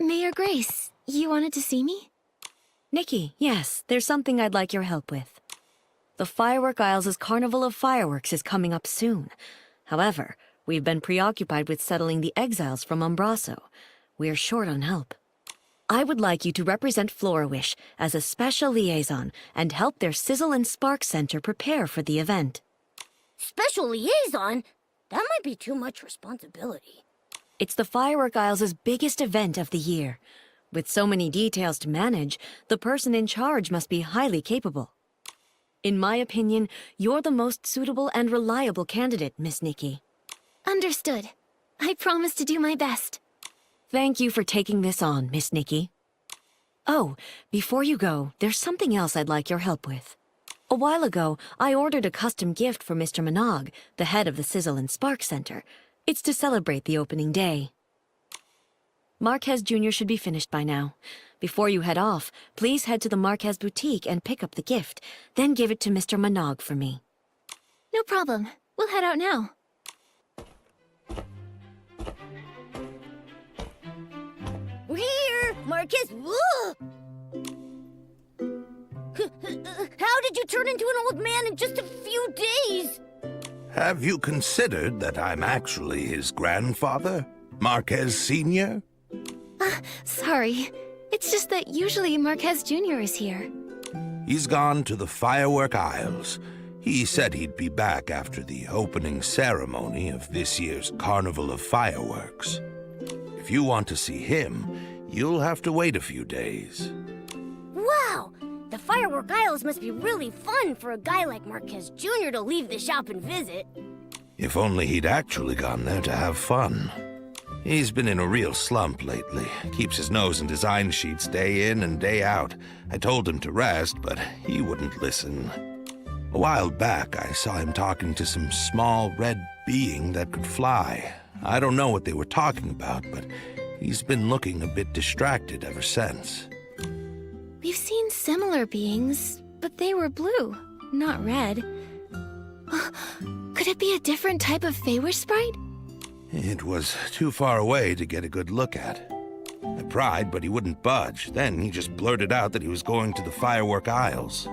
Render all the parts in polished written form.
Mayor Grace, you wanted to see me? Nikki, yes, there's something I'd like your help with. The Firework Isles' Carnival of Fireworks is coming up soon. However, we've been preoccupied with settling the exiles from Umbraso. We're short on help. I would like you to represent Florawish as a special liaison and help their Sizzle and Spark Center prepare for the event. Special liaison? That might be too much responsibility. It's the Firework Isles' biggest event of the year. With so many details to manage, the person in charge must be highly capable. In my opinion, you're the most suitable and reliable candidate, Miss Nikki. Understood. I promise to do my best. Thank you for taking this on, Miss Nikki. Oh, before you go, there's something else I'd like your help with. A while ago, I ordered a custom gift for Mr. Minogue, the head of the Sizzle and Spark Center. It's to celebrate the opening day. Marquez Jr. should be finished by now. Before you head off, please head to the Marquez boutique and pick up the gift, then give it to Mr. Minogue for me. No problem. We'll head out now. We're here! Marquez, whoa! How did you turn into an old man in just a few days? Have you considered that I'm actually his grandfather, Marquez Sr.? Sorry. It's just that usually Marquez Jr. is here. He's gone to the Firework Isles. He said he'd be back after the opening ceremony of this year's Carnival of Fireworks. If you want to see him, you'll have to wait a few days. Wow! The Firework Isles must be really fun for a guy like Marquez Jr. to leave the shop and visit. If only he'd actually gone there to have fun. He's been in a real slump lately. Keeps his nose in design sheets day in and day out. I told him to rest, but he wouldn't listen. A while back, I saw him talking to some small red being that could fly. I don't know what they were talking about, but he's been looking a bit distracted ever since. We've seen similar beings, but they were blue, not red. Could it be a different type of Feywish sprite? It was too far away to get a good look at. I pried, but he wouldn't budge. Then he just blurted out that he was going to the Firework Isles.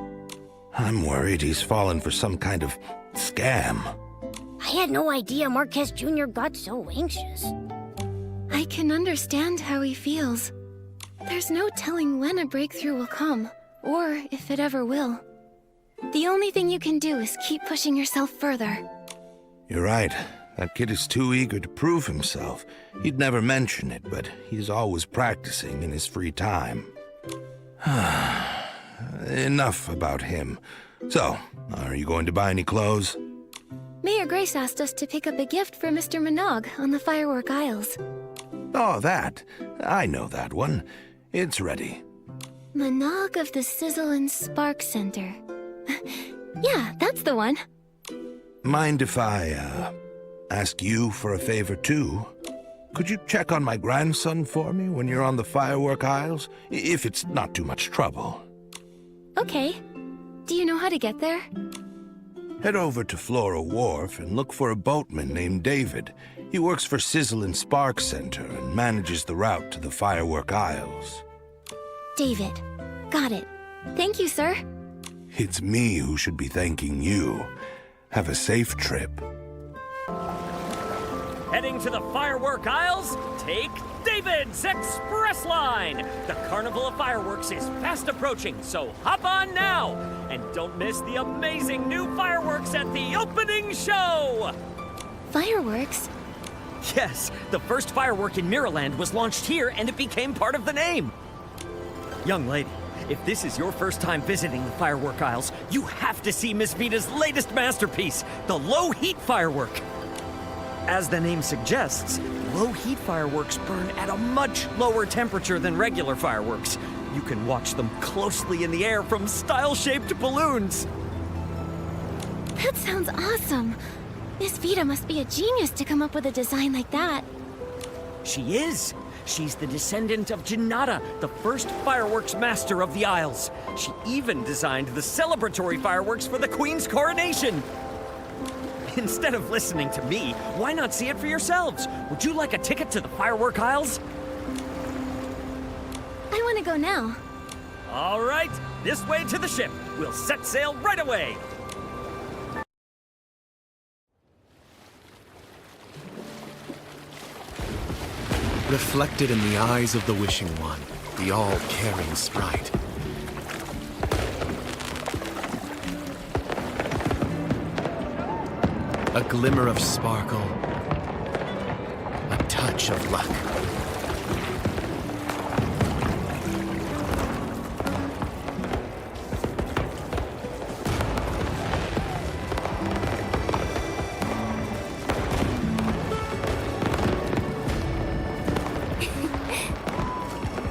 I'm worried he's fallen for some kind of scam. I had no idea Marquez Jr. got so anxious. I can understand how he feels. There's no telling when a breakthrough will come, or if it ever will. The only thing you can do is keep pushing yourself further. You're right. That kid is too eager to prove himself. He'd never mention it, but he's always practicing in his free time. Enough about him. So, are you going to buy any clothes? Mayor Grace asked us to pick up a gift for Mr. Minogue on the Firework Isles. Oh, that. I know that one. It's ready. Minogue of the Sizzle and Spark Center. Yeah, that's the one. Mind if I, ask you for a favor, too? Could you check on my grandson for me when you're on the Firework Isles? If it's not too much trouble. Okay. Do you know how to get there? Head over to Flora Wharf and look for a boatman named David. He works for Sizzle and Spark Center and manages the route to the Firework Isles. David. Got it. Thank you, sir. It's me who should be thanking you. Have a safe trip. Heading to the Firework Isles? Take David's Express Line! The Carnival of Fireworks is fast approaching, so hop on now! And don't miss the amazing new fireworks at the opening show! Fireworks? Yes, the first firework in Mirrorland was launched here and it became part of the name. Young lady, if this is your first time visiting the Firework Isles, you have to see Miss Vita's latest masterpiece, the low-heat firework. As the name suggests, low-heat fireworks burn at a much lower temperature than regular fireworks. You can watch them closely in the air from style-shaped balloons. That sounds awesome. Miss Vita must be a genius to come up with a design like that. She is. She's the descendant of Janata, the first fireworks master of the Isles. She even designed the celebratory fireworks for the Queen's coronation. Instead of listening to me, why not see it for yourselves? Would you like a ticket to the Firework Isles? I want to go now. All right, this way to the ship. We'll set sail right away. Reflected in the eyes of the Wishing One, the all-caring sprite. A glimmer of sparkle, a touch of luck.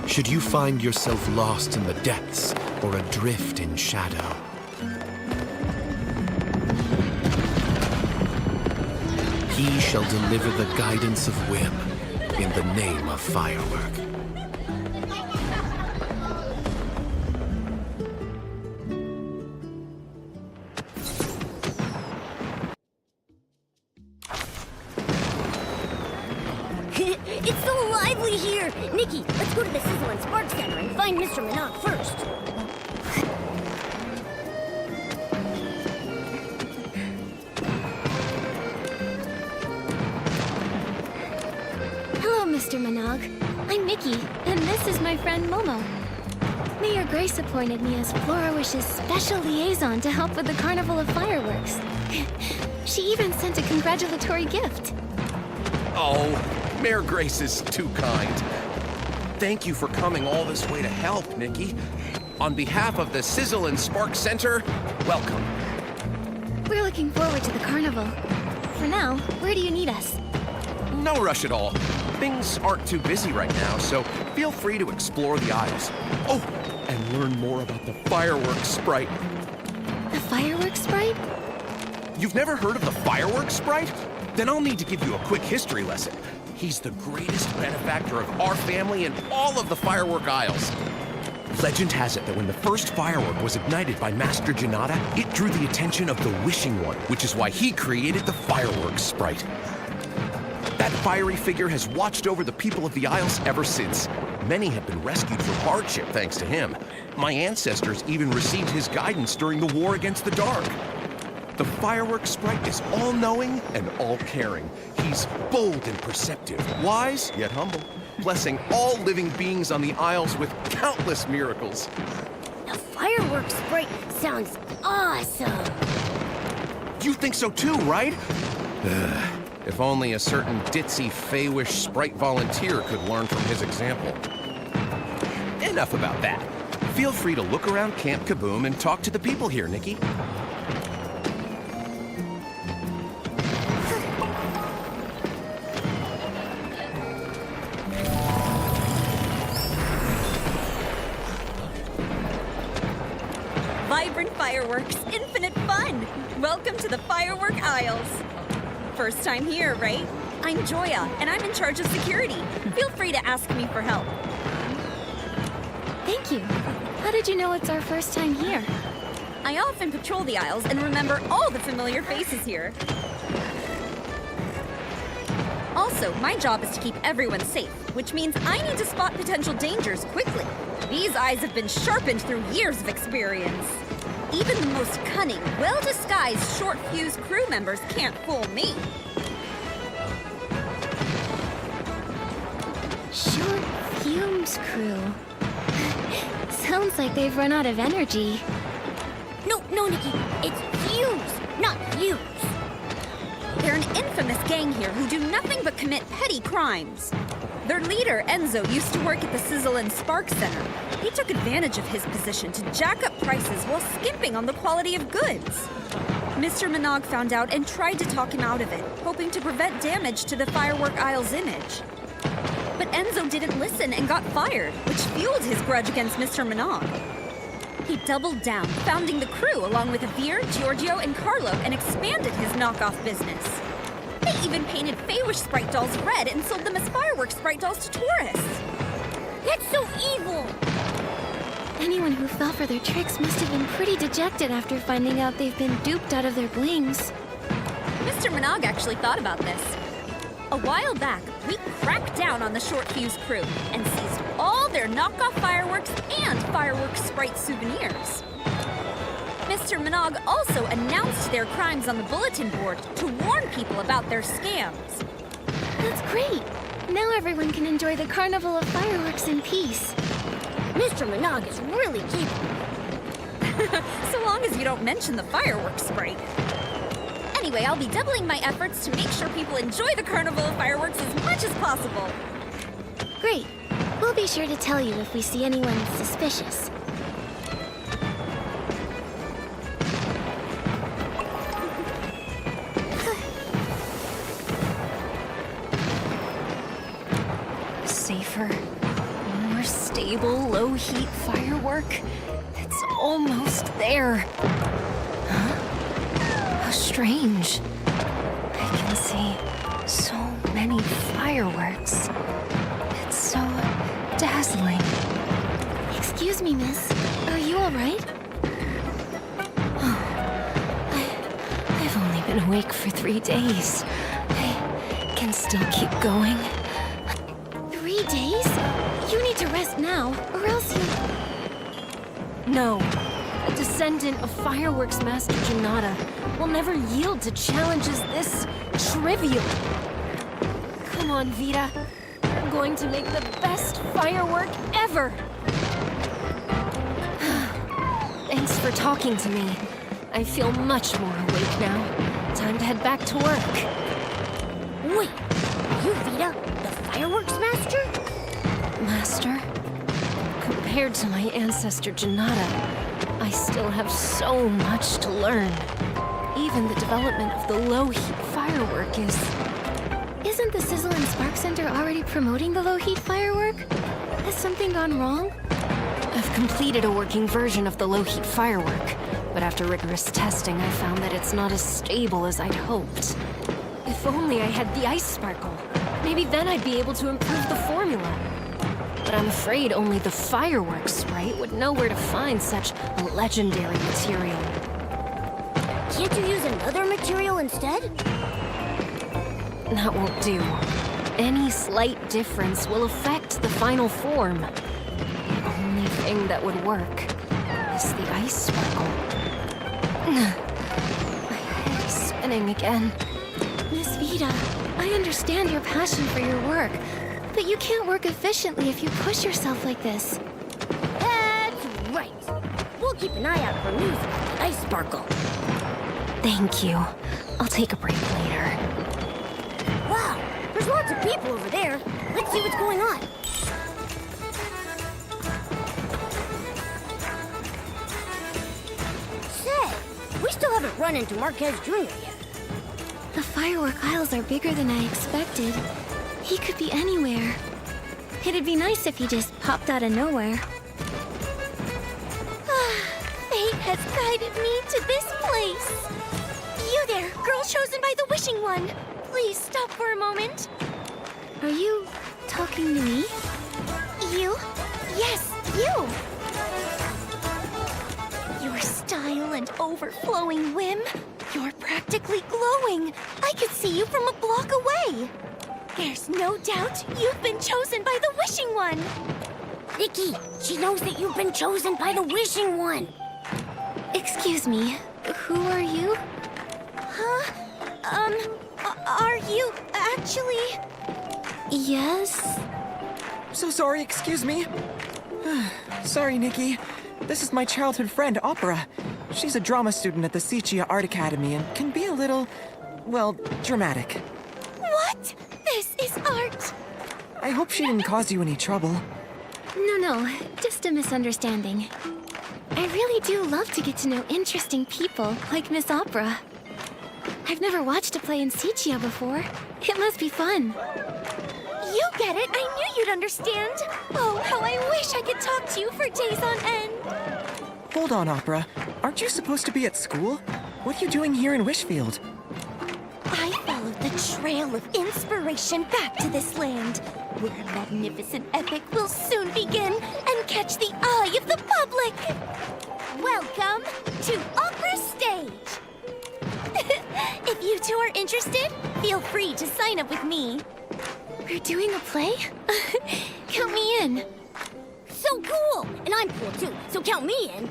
Should you find yourself lost in the depths or adrift in shadow, he shall deliver the guidance of whim in the name of firework. It's so lively here! Nikki, let's go to the Sizzle and Spark Center and find Mr. Minogue first. Hello, Mr. Minogue. I'm Nikki, and this is my friend Momo. Mayor Grace appointed me as Flora Wish's special liaison to help with the Carnival of Fireworks. She even sent a congratulatory gift. Oh, Mayor Grace is too kind. Thank you for coming all this way to help, Nikki. On behalf of the Sizzle and Spark Center, welcome. We're looking forward to the carnival. For now, where do you need us? No rush at all. Things aren't too busy right now, so feel free to explore the aisles. Oh, and learn more about the fireworks sprite. The fireworks sprite? You've never heard of the fireworks sprite? Then I'll need to give you a quick history lesson. He's the greatest benefactor of our family in all of the firework aisles. Legend has it that when the first firework was ignited by Master Janata, it drew the attention of the Wishing One, which is why he created the fireworks sprite. That fiery figure has watched over the people of the Isles ever since. Many have been rescued from hardship thanks to him. My ancestors even received his guidance during the war against the dark. The fireworks sprite is all-knowing and all-caring. He's bold and perceptive, wise yet humble, blessing all living beings on the Isles with countless miracles. The fireworks sprite sounds awesome. You think so too, right? If only a certain ditzy Fey-wish sprite volunteer could learn from his example. Enough about that. Feel free to look around Camp Kaboom and talk to the people here, Nikki. Vibrant fireworks, infinite fun! Welcome to the Firework Isles. First time here, right? I'm Joya, and I'm in charge of security. Feel free to ask me for help. Thank you. How did you know it's our first time here? I often patrol the Isles and remember all the familiar faces here. Also, my job is to keep everyone safe, which means I need to spot potential dangers quickly. These eyes have been sharpened through years of experience. Even the most cunning, well-disguised short-fuse crew members can't fool me. Short Fumes Crew. Sounds like they've run out of energy. No, Nikki. It's Fuse, not Fuse. They're an infamous gang here who do nothing but commit petty crimes. Their leader, Enzo, used to work at the Sizzle and Spark Center. He took advantage of his position to jack up prices while skimping on the quality of goods. Mr. Minogue found out and tried to talk him out of it, hoping to prevent damage to the Firework Isle's image. But Enzo didn't listen and got fired, which fueled his grudge against Mr. Minogue. He doubled down, founding the crew along with Avir, Giorgio, and Carlo, and expanded his knockoff business. They even painted Fey-wish sprite dolls red and sold them as fireworks sprite dolls to tourists. That's so evil! Anyone who fell for their tricks must have been pretty dejected after finding out they've been duped out of their blings. Mr. Minogue actually thought about this. A while back, we cracked down on the short fuse crew and seized all their knockoff fireworks and fireworks sprite souvenirs. Mr. Minogue also announced their crimes on the bulletin board to warn people about their scams. That's great. Now everyone can enjoy the Carnival of Fireworks in peace. Mr. Minogue is really capable. So long as you don't mention the fireworks sprite. Anyway, I'll be doubling my efforts to make sure people enjoy the Carnival of Fireworks as much as possible. Great. We'll be sure to tell you if we see anyone suspicious. Safer, more stable, low-heat firework. It's almost there. Huh? How strange. I can see so many fireworks. It's so dazzling. Excuse me, miss. Are you all right? I've only been awake for 3 days. I can still keep going. 3 days? You need to rest now, or else you... No. A descendant of Fireworks Master Janata will never yield to challenges this trivial. Come on, Vita. I'm going to make the best firework ever. Thanks for talking to me. I feel much more awake now. Time to head back to work. Wait, are you Vita, the fireworks master? Master? Compared to my ancestor Janata, I still have so much to learn. Even the development of the low-heat firework is... Isn't the Sizzle and Spark Center already promoting the low-heat firework? Has something gone wrong? I've completed a working version of the low-heat firework, but after rigorous testing, I found that it's not as stable as I'd hoped. If only I had the ice sparkle. Maybe then I'd be able to improve the formula. But I'm afraid only the fireworks sprite would know where to find such a legendary material. Can't you use another material instead? That won't do. Any slight difference will affect the final form. The only thing that would work is the ice sparkle. My head is spinning again. Miss Vita, I understand your passion for your work, but you can't work efficiently if you push yourself like this. That's right. We'll keep an eye out for news about the ice sparkle. Thank you. I'll take a break later. Wow, there's lots of people over there. Let's see what's going on. Say, we still haven't run into Marquez Jr. yet. The firework aisles are bigger than I expected. He could be anywhere. It'd be nice if he just popped out of nowhere. Fate has guided me to this place. You there, girl chosen by the Wishing One. Please stop for a moment. Are you talking to me? You? Yes, you! Your style and overflowing whim. You're practically glowing. I could see you from a block away. There's no doubt you've been chosen by the Wishing One. Nikki, she knows that you've been chosen by the Wishing One. Excuse me, who are you? Huh? Are you actually... Yes? So sorry, excuse me. Sorry, Nikki. This is my childhood friend, Opera. She's a drama student at the Sichia Art Academy and can be a little, well, dramatic. What? This is art! I hope she didn't cause you any trouble. No, just a misunderstanding. I really do love to get to know interesting people like Miss Opera. I've never watched a play in Sichia before. It must be fun. You get it! I knew you'd understand! Oh, how I wish I could talk to you for days on end! Hold on, Opera. Aren't you supposed to be at school? What are you doing here in Wishfield? I followed the trail of inspiration back to this land, where a magnificent epic will soon begin and catch the eye of the public! Welcome to Opera Stage! If you two are interested, feel free to sign up with me. We're doing a play? Count me in. so cool! And I'm cool too, so count me in.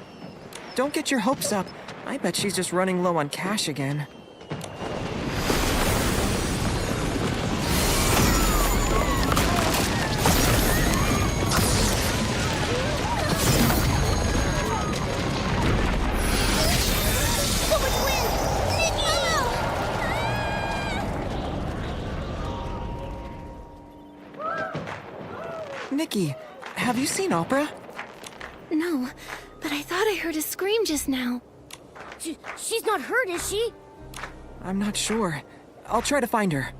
Don't get your hopes up. I bet she's just running low on cash again. So much wind! Nikki! Nikki, have you seen Opera? No, but I thought I heard a scream just now. She's not hurt, is she? I'm not sure. I'll try to find her.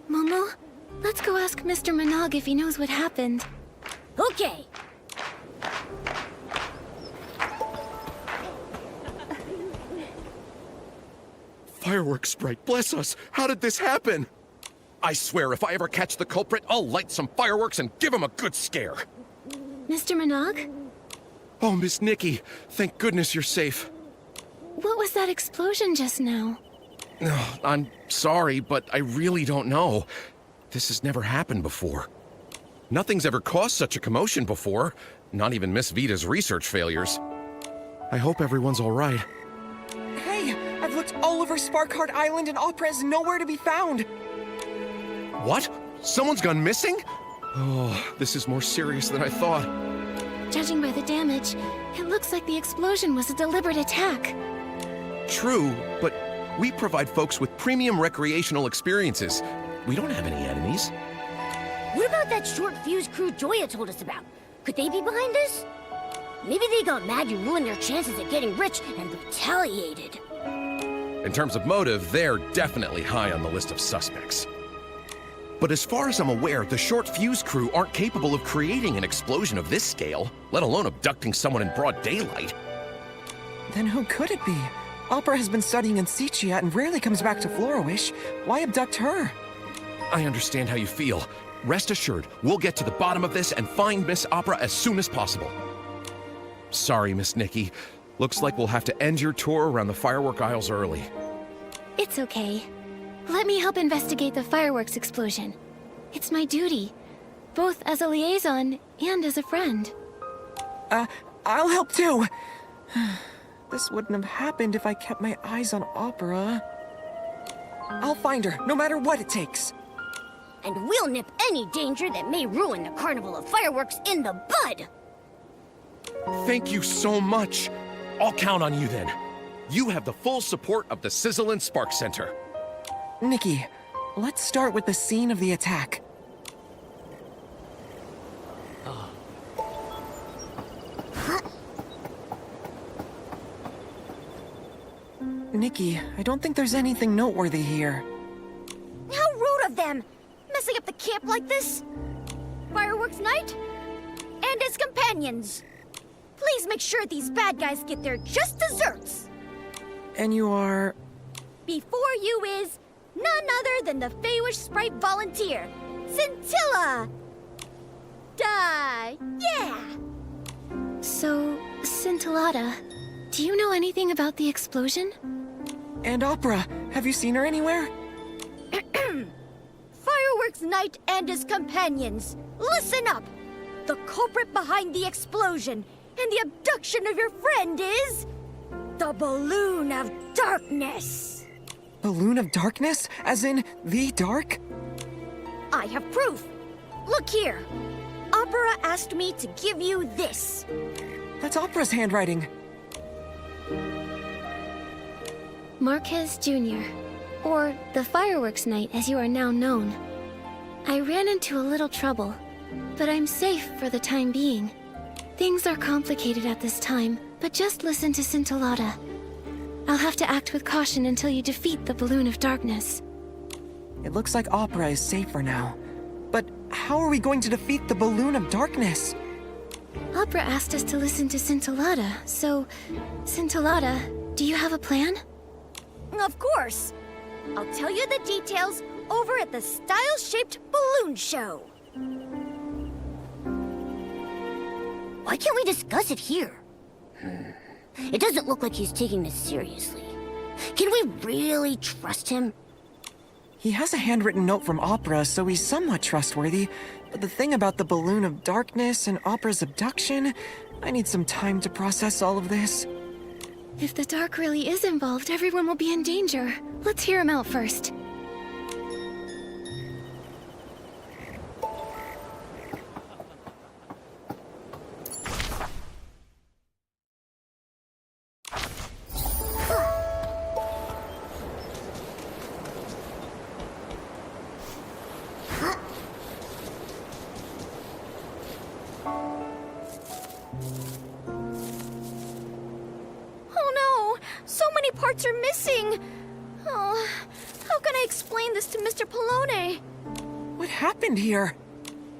Momo, let's go ask Mr. Minogue if he knows what happened. Okay. Fireworks sprite, bless us! How did this happen? I swear, if I ever catch the culprit, I'll light some fireworks and give him a good scare. Mr. Minogue? Oh, Miss Nikki, thank goodness you're safe. What was that explosion just now? I'm sorry, but I really don't know. This has never happened before. Nothing's ever caused such a commotion before, not even Miss Vita's research failures. I hope everyone's all right. Hey, I've looked all over Sparkheart Island and Opera is nowhere to be found. What? Someone's gone missing? Oh, this is more serious than I thought. Judging by the damage, it looks like the explosion was a deliberate attack. True, but we provide folks with premium recreational experiences. We don't have any enemies. What about that short fuse crew Joya told us about? Could they be behind this? Maybe they got mad you ruined their chances at getting rich and retaliated. In terms of motive, they're definitely high on the list of suspects. But as far as I'm aware, the short fuse crew aren't capable of creating an explosion of this scale, let alone abducting someone in broad daylight. Then who could it be? Opera has been studying in Sichia and rarely comes back to Floriwish. Why abduct her? I understand how you feel. Rest assured, we'll get to the bottom of this and find Miss Opera as soon as possible. Sorry, Miss Nikki. Looks like we'll have to end your tour around the Firework Isles early. It's okay. Let me help investigate the fireworks explosion. It's my duty, both as a liaison and as a friend. I'll help too. This wouldn't have happened if I kept my eyes on Opera. I'll find her, no matter what it takes. And we'll nip any danger that may ruin the Carnival of Fireworks in the bud! Thank you so much. I'll count on you then. You have the full support of the Sizzle and Spark Center. Nikki, let's start with the scene of the attack. Nikki, I don't think there's anything noteworthy here. How rude of them! Messing up the camp like this! Fireworks night? And his companions! Please make sure these bad guys get their just desserts! And you are... Before you is none other than the Feywish Sprite volunteer, Scintilla! Yeah! So, Scintillata, do you know anything about the explosion? And Opera, have you seen her anywhere? Fireworks Night and his companions, listen up! The culprit behind the explosion and the abduction of your friend is... the Balloon of Darkness! Balloon of Darkness? As in, the dark? I have proof! Look here! Opera asked me to give you this. That's Opera's handwriting. Marquez Jr., or the Fireworks Night as you are now known. I ran into a little trouble, but I'm safe for the time being. Things are complicated at this time, but just listen to Scintillata. I'll have to act with caution until you defeat the Balloon of Darkness. It looks like Opera is safe for now. But how are we going to defeat the Balloon of Darkness? Opera asked us to listen to Scintillata, so... Scintillata, do you have a plan? Of course! I'll tell you the details over at the Style-Shaped Balloon Show. Why can't we discuss it here? It doesn't look like he's taking this seriously. Can we really trust him? He has a handwritten note from Opera, so he's somewhat trustworthy. But the thing about the Balloon of Darkness and Opera's abduction, I need some time to process all of this. If the dark really is involved, everyone will be in danger. Let's hear him out first. Parts are missing. Oh, how can I explain this to Mr. Polone? What happened here?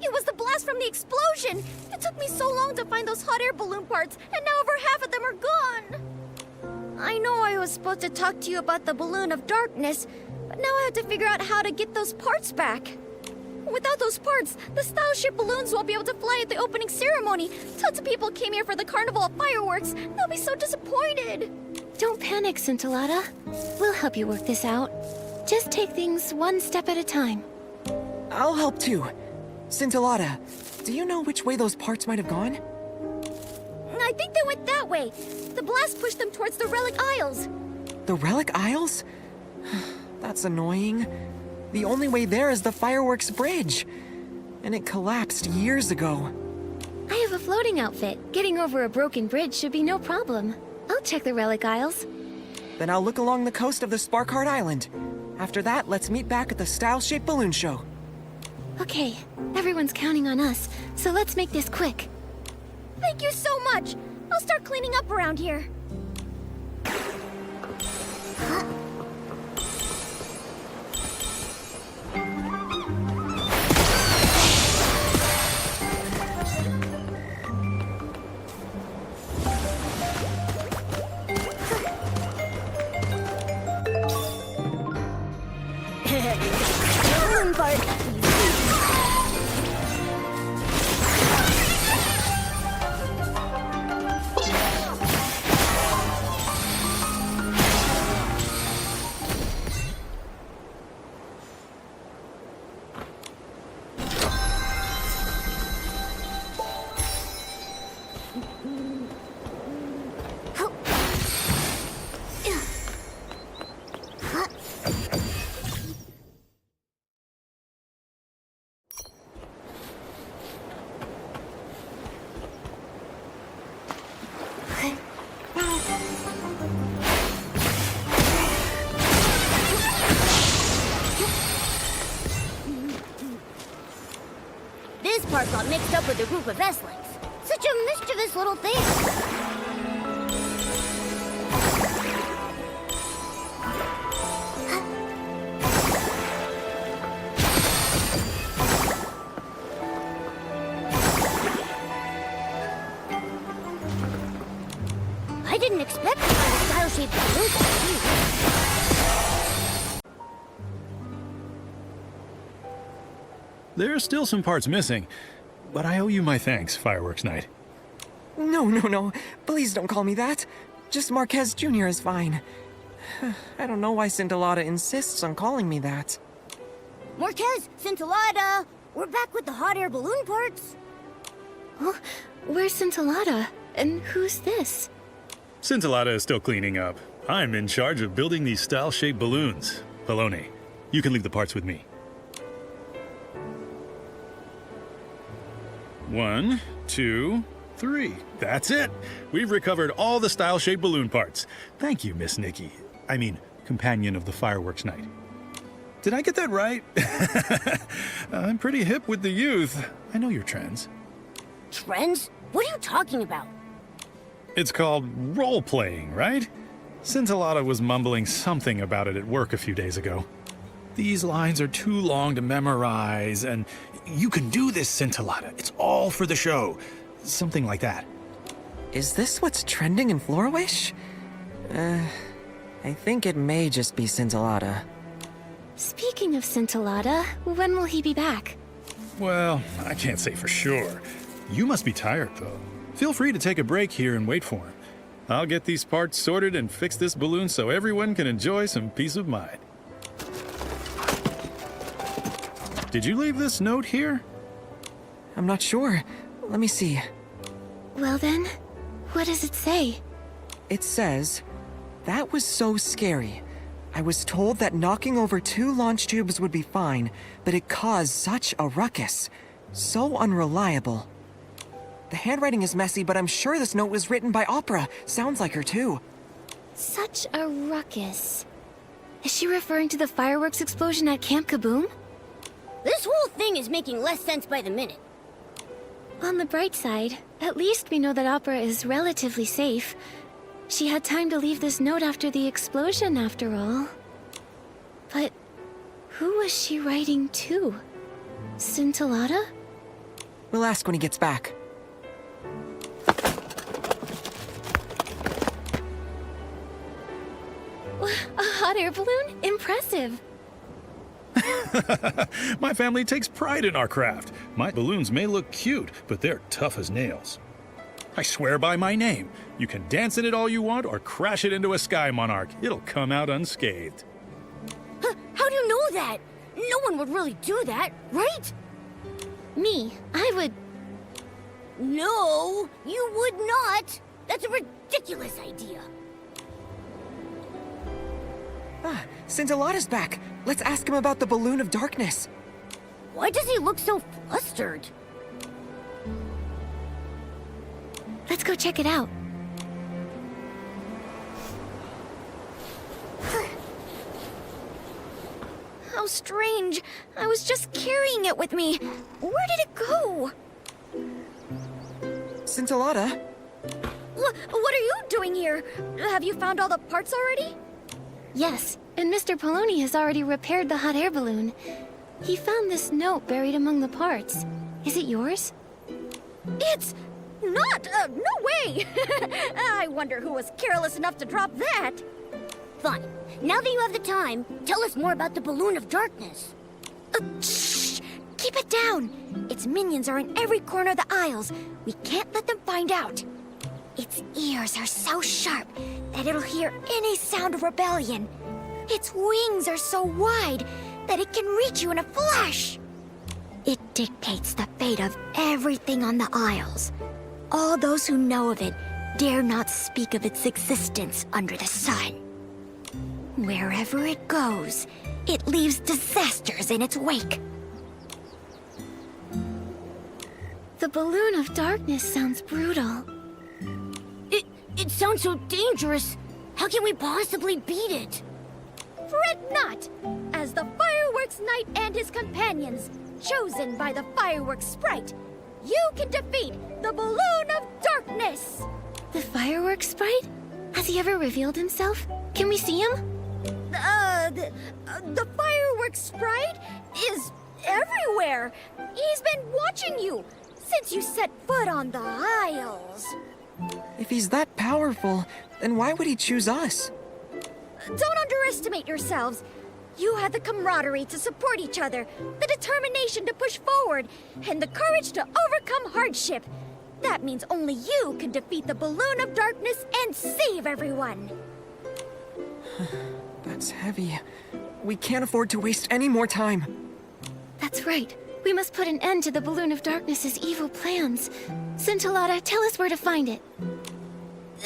It was the blast from the explosion. It took me so long to find those hot air balloon parts, and now over half of them are gone. I know I was supposed to talk to you about the Balloon of Darkness, but now I have to figure out how to get those parts back. Without those parts, the style ship balloons won't be able to fly at the opening ceremony. Tons of people came here for the Carnival of Fireworks. They'll be so disappointed. Don't panic, Scintillata. We'll help you work this out. Just take things one step at a time. I'll help too. Scintillata, do you know which way those parts might have gone? I think they went that way. The blast pushed them towards the Relic Isles. The Relic Isles? That's annoying. The only way there is the Fireworks Bridge. And it collapsed years ago. I have a floating outfit. Getting over a broken bridge should be no problem. I'll check the Relic Isles. Then I'll look along the coast of the Sparkheart Island. After that, let's meet back at the Style-Shaped Balloon Show. Okay, everyone's counting on us, so let's make this quick. Thank you so much. I'll start cleaning up around here. Balloon part. This part got mixed up with a group of S-Lings. Such a mischievous little thing. I didn't expect to find a style-shaped balloon here. There are still some parts missing, but I owe you my thanks, Fireworks Night. No. Please don't call me that. Just Marquez Jr. is fine. I don't know why Scintillata insists on calling me that. Marquez, Scintillata, we're back with the hot air balloon parts. Oh, where's Scintillata? And who's this? Scintillata is still cleaning up. I'm in charge of building these style-shaped balloons. Polone, you can leave the parts with me. 1, 2, 3. That's it. We've recovered all the style-shaped balloon parts. Thank you, Miss Nikki. I mean, companion of the Fireworks Night. Did I get that right? I'm pretty hip with the youth. I know your trends. Trends? What are you talking about? It's called role-playing, right? Scintillata was mumbling something about it at work a few days ago. These lines are too long to memorize, and you can do this, Scintillata. It's all for the show. Something like that. Is this what's trending in Florawish? I think it may just be Scintillata. Speaking of Scintillata, when will he be back? Well, I can't say for sure. You must be tired, though. Feel free to take a break here and wait for him. I'll get these parts sorted and fix this balloon so everyone can enjoy some peace of mind. Did you leave this note here? I'm not sure. Let me see. Well then, what does it say? It says, "That was so scary. I was told that knocking over 2 launch tubes would be fine, but it caused such a ruckus. So unreliable." The handwriting is messy, but I'm sure this note was written by Opera. Sounds like her too. Such a ruckus. Is she referring to the fireworks explosion at Camp Kaboom? This whole thing is making less sense by the minute. On the bright side, at least we know that Opera is relatively safe. She had time to leave this note after the explosion, after all. But who was she writing to? Scintillata? We'll ask when he gets back. A hot air balloon? Impressive. My family takes pride in our craft. My balloons may look cute, but they're tough as nails. I swear by my name. You can dance in it all you want or crash it into a sky monarch. It'll come out unscathed. How do you know that? No one would really do that, right? Me, I would... No, you would not. That's a ridiculous idea. Ah, Scintillata's back. Let's ask him about the balloon of darkness. Why does he look so flustered? Let's go check it out. How strange. I was just carrying it with me. Where did it go? Scintillata? What are you doing here? Have you found all the parts already? Yes, and Mr. Poloni has already repaired the hot air balloon. He found this note buried among the parts. Is it yours? It's not! No way! I wonder who was careless enough to drop that. Fine. Now that you have the time, tell us more about the Balloon of Darkness. Shh! Keep it down! Its minions are in every corner of the aisles. We can't let them find out. Its ears are so sharp that it'll hear any sound of rebellion. Its wings are so wide that it can reach you in a flash. It dictates the fate of everything on the aisles. All those who know of it dare not speak of its existence under the sun. Wherever it goes, it leaves disasters in its wake. The Balloon of Darkness sounds brutal. It sounds so dangerous. How can we possibly beat it? Fret not, as the Fireworks Knight and his companions, chosen by the Fireworks Sprite, you can defeat the Balloon of Darkness! The Fireworks Sprite? Has he ever revealed himself? Can we see him? The Fireworks Sprite is everywhere! He's been watching you since you set foot on the aisles. If he's that powerful, then why would he choose us? Don't underestimate yourselves. You have the camaraderie to support each other, the determination to push forward, and the courage to overcome hardship. That means only you can defeat the Balloon of Darkness and save everyone. That's heavy. We can't afford to waste any more time. That's right. We must put an end to the Balloon of Darkness's evil plans. Scintillata, tell us where to find it.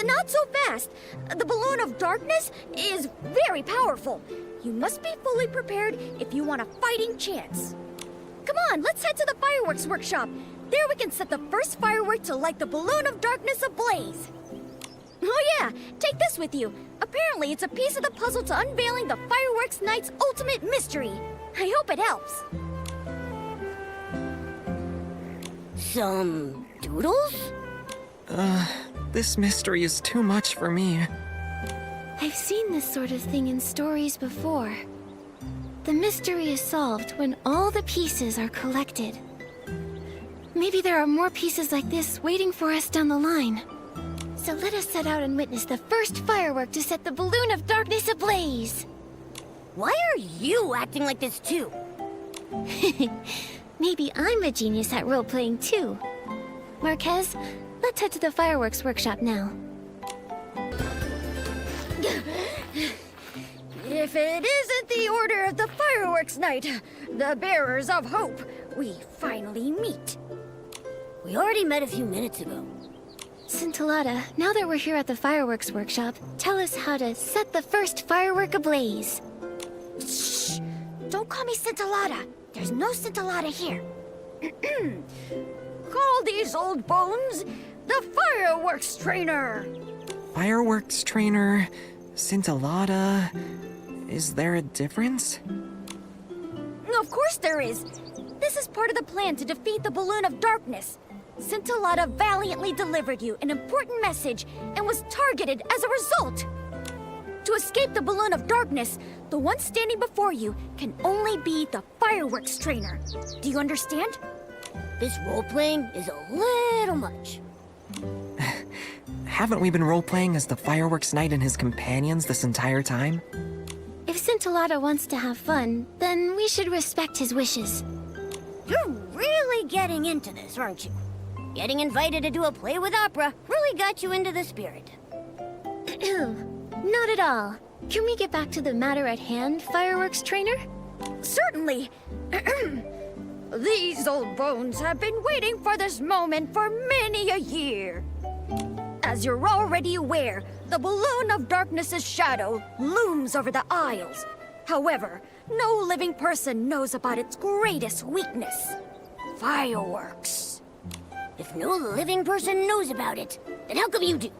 Not so fast. The Balloon of Darkness is very powerful. You must be fully prepared if you want a fighting chance. Come on, let's head to the fireworks workshop. There we can set the first firework to light the Balloon of Darkness ablaze. Oh yeah, take this with you. Apparently it's a piece of the puzzle to unveiling the Fireworks Knight's ultimate mystery. I hope it helps. Some doodles? This mystery is too much for me. I've seen this sort of thing in stories before. The mystery is solved when all the pieces are collected. Maybe there are more pieces like this waiting for us down the line. So let us set out and witness the first firework to set the Balloon of Darkness ablaze. Why are you acting like this too? Maybe I'm a genius at role-playing too. Marquez, let's head to the fireworks workshop now. If it isn't the order of the Fireworks Night, the bearers of hope, we finally meet. We already met a few minutes ago. Scintillata, now that we're here at the fireworks workshop, tell us how to set the first firework ablaze. Shh! Don't call me Scintillata. There's no Scintillata here. Call these old bones the fireworks trainer. Fireworks trainer, Scintillata. Is there a difference? Of course there is. This is part of the plan to defeat the Balloon of Darkness. Scintillata valiantly delivered you an important message and was targeted as a result. To escape the Balloon of Darkness, the one standing before you can only be the fireworks trainer. Do you understand? This role-playing is a little much. Haven't we been role-playing as the fireworks knight and his companions this entire time? If Scintillata wants to have fun, then we should respect his wishes. You're really getting into this, aren't you? Getting invited to do a play with opera really got you into the spirit. Not at all. Can we get back to the matter at hand, fireworks trainer? Certainly. These old bones have been waiting for this moment for many a year. As you're already aware, the Balloon of Darkness's shadow looms over the Isles. However, no living person knows about its greatest weakness: fireworks. If no living person knows about it, then how come you do?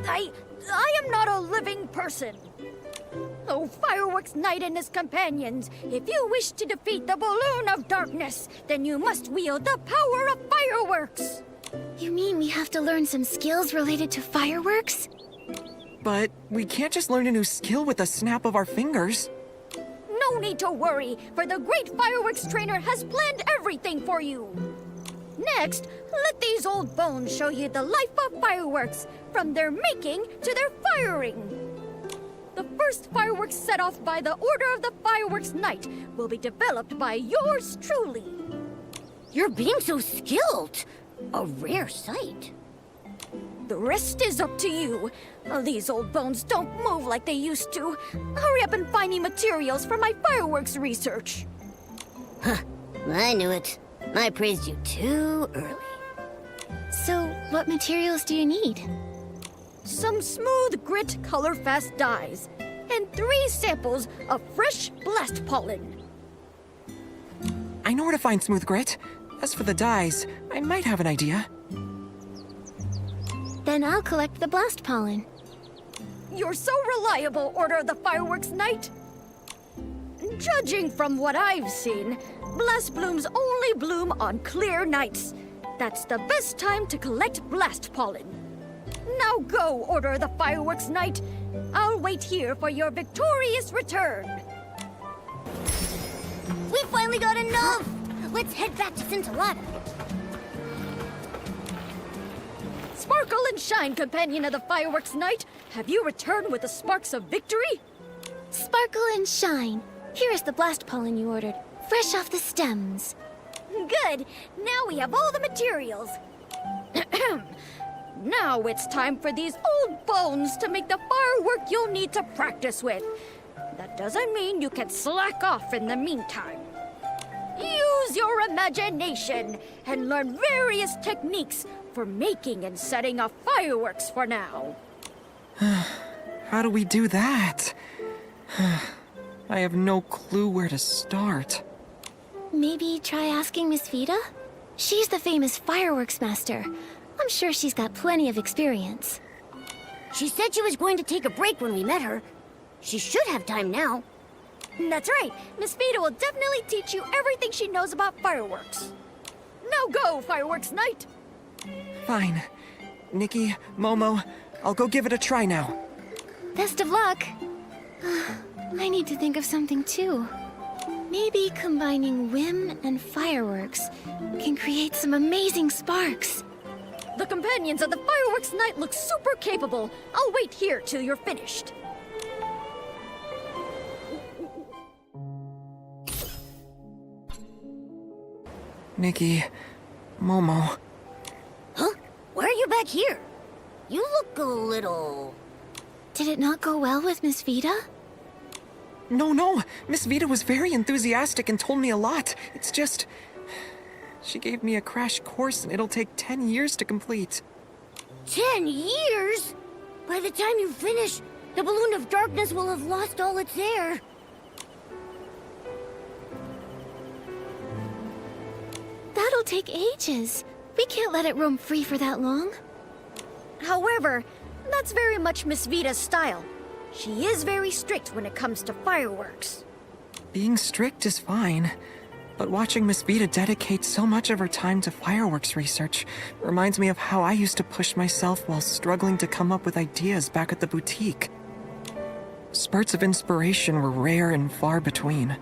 I am not a living person. Oh, Fireworks Knight and his companions, if you wish to defeat the Balloon of Darkness, then you must wield the power of fireworks. You mean we have to learn some skills related to fireworks? But we can't just learn a new skill with the snap of our fingers. No need to worry, for the great fireworks trainer has planned everything for you. Next, let these old bones show you the life of fireworks, from their making to their firing. The first fireworks set off by the Order of the Fireworks Knight will be developed by yours truly. You're being so skilled. A rare sight. The rest is up to you. These old bones don't move like they used to. Hurry up and find me materials for my fireworks research. Huh, I knew it. I praised you too early. So, what materials do you need? Some smooth grit color-fast dyes, and 3 samples of fresh blast pollen. I know where to find smooth grit. As for the dyes, I might have an idea. Then I'll collect the blast pollen. You're so reliable, Order of the Fireworks Knight. Judging from what I've seen, blast blooms only bloom on clear nights. That's the best time to collect blast pollen. Now go, Order of the Fireworks Knight. I'll wait here for your victorious return. We finally got enough! Let's head back to Scintillata. Sparkle and shine, companion of the Fireworks Knight. Have you returned with the sparks of victory? Sparkle and shine. Here is the blast pollen you ordered, fresh off the stems. Good. Now we have all the materials. Now it's time for these old bones to make the firework you'll need to practice with. That doesn't mean you can slack off in the meantime. Use your imagination and learn various techniques for making and setting off fireworks for now. How do we do that? I have no clue where to start. Maybe try asking Miss Vida? She's the famous fireworks master. I'm sure she's got plenty of experience. She said she was going to take a break when we met her. She should have time now. That's right. Miss Vida will definitely teach you everything she knows about fireworks. Now go, Fireworks Knight! Fine. Nikki, Momo, I'll go give it a try now. Best of luck! I need to think of something too. Maybe combining whim and fireworks can create some amazing sparks. The companions of the Fireworks Knight look super capable. I'll wait here till you're finished. Nikki, Momo. Huh? Why are you back here? You look a little... Did it not go well with Miss Vida? No. Miss Vita was very enthusiastic and told me a lot. It's just... She gave me a crash course and it'll take 10 years to complete. 10 years? By the time you finish, the Balloon of Darkness will have lost all its air. That'll take ages. We can't let it roam free for that long. However, that's very much Miss Vita's style. She is very strict when it comes to fireworks. Being strict is fine, but watching Miss Vita dedicate so much of her time to fireworks research reminds me of how I used to push myself while struggling to come up with ideas back at the boutique. Spurts of inspiration were rare and far between. I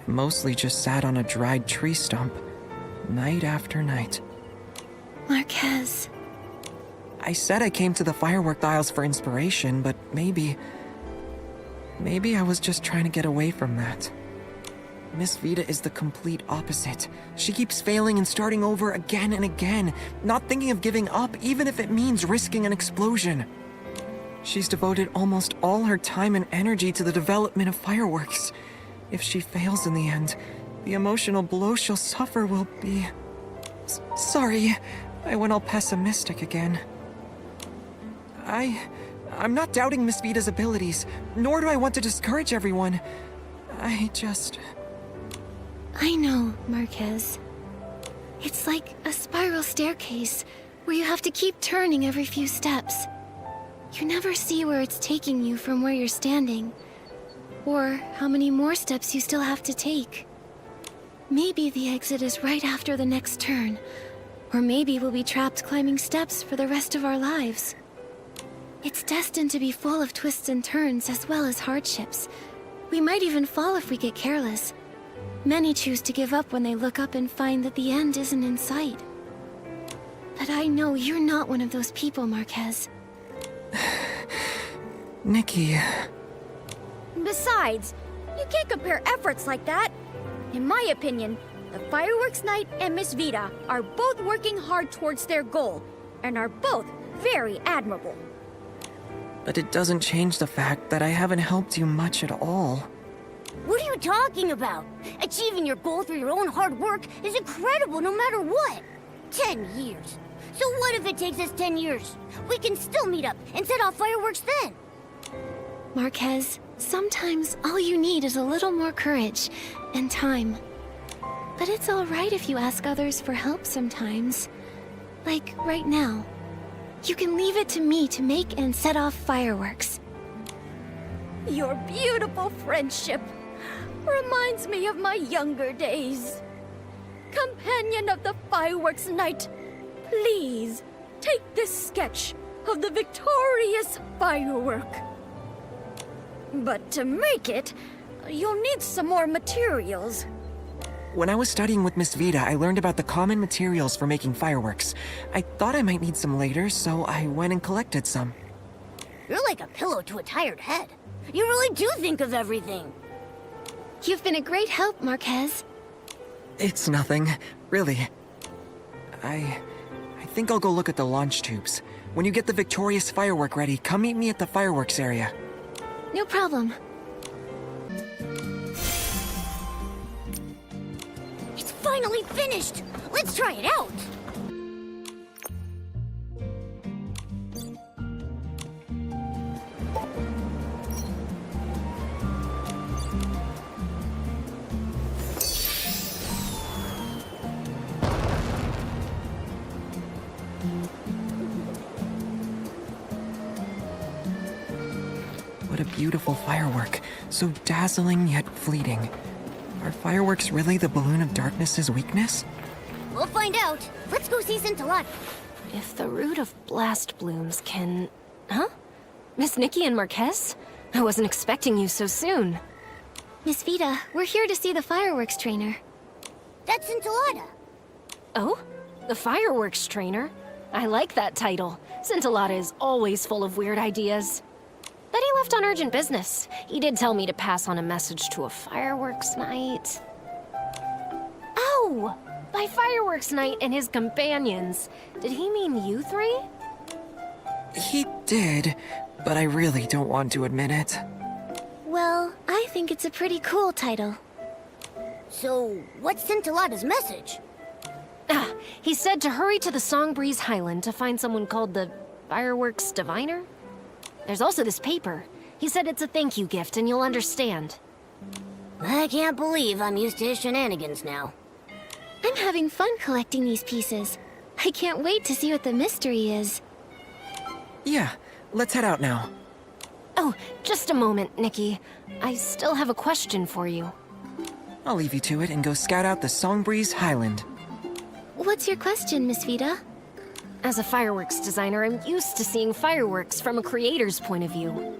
mostly just sat on a dried tree stump, night after night. Marquez. I said I came to the firework aisles for inspiration, but maybe I was just trying to get away from that. Miss Vita is the complete opposite. She keeps failing and starting over again and again, not thinking of giving up even if it means risking an explosion. She's devoted almost all her time and energy to the development of fireworks. If she fails in the end, the emotional blow she'll suffer will be... Sorry, I went all pessimistic again. I'm not doubting Miss Vita's abilities, nor do I want to discourage everyone. I know, Marquez. It's like a spiral staircase where you have to keep turning every few steps. You never see where it's taking you from where you're standing, or how many more steps you still have to take. Maybe the exit is right after the next turn, or maybe we'll be trapped climbing steps for the rest of our lives. It's destined to be full of twists and turns as well as hardships. We might even fall if we get careless. Many choose to give up when they look up and find that the end isn't in sight. But I know you're not one of those people, Marquez. Nikki... Besides, you can't compare efforts like that. In my opinion, the Fireworks Night and Miss Vita are both working hard towards their goal, and are both very admirable. But it doesn't change the fact that I haven't helped you much at all. What are you talking about? Achieving your goal through your own hard work is incredible no matter what. 10 years. So what if it takes us 10 years? We can still meet up and set off fireworks then. Marquez, sometimes all you need is a little more courage and time. But it's all right if you ask others for help sometimes. Like right now. You can leave it to me to make and set off fireworks. Your beautiful friendship reminds me of my younger days. Companion of the Fireworks Night, please take this sketch of the victorious firework. But to make it, you'll need some more materials. When I was studying with Miss Vita, I learned about the common materials for making fireworks. I thought I might need some later, so I went and collected some. You're like a pillow to a tired head. You really do think of everything. You've been a great help, Marquez. It's nothing, really. I think I'll go look at the launch tubes. When you get the victorious firework ready, come meet me at the fireworks area. No problem. It's finally finished. Let's try it out. What a beautiful firework. So dazzling yet fleeting. Are fireworks really the Balloon of Darkness's weakness? We'll find out. Let's go see Scintillata. If the root of blast blooms can... Huh? Miss Nikki and Marquez? I wasn't expecting you so soon. Miss Vita, we're here to see the fireworks trainer. That's Scintillata. Oh? The fireworks trainer? I like that title. Scintillata is always full of weird ideas. But he left on urgent business. He did tell me to pass on a message to a fireworks night. Oh! By fireworks night and his companions. Did he mean you three? He did, but I really don't want to admit it. Well, I think it's a pretty cool title. So, what's Scintillata's message? He said to hurry to the Songbreeze Highland to find someone called the Fireworks Diviner. There's also this paper. He said it's a thank you gift and you'll understand. I can't believe I'm used to his shenanigans now. I'm having fun collecting these pieces. I can't wait to see what the mystery is. Yeah, let's head out now. Oh, just a moment, Nikki. I still have a question for you. I'll leave you to it and go scout out the Songbreeze Highland. What's your question, Miss Vida? As a fireworks designer, I'm used to seeing fireworks from a creator's point of view.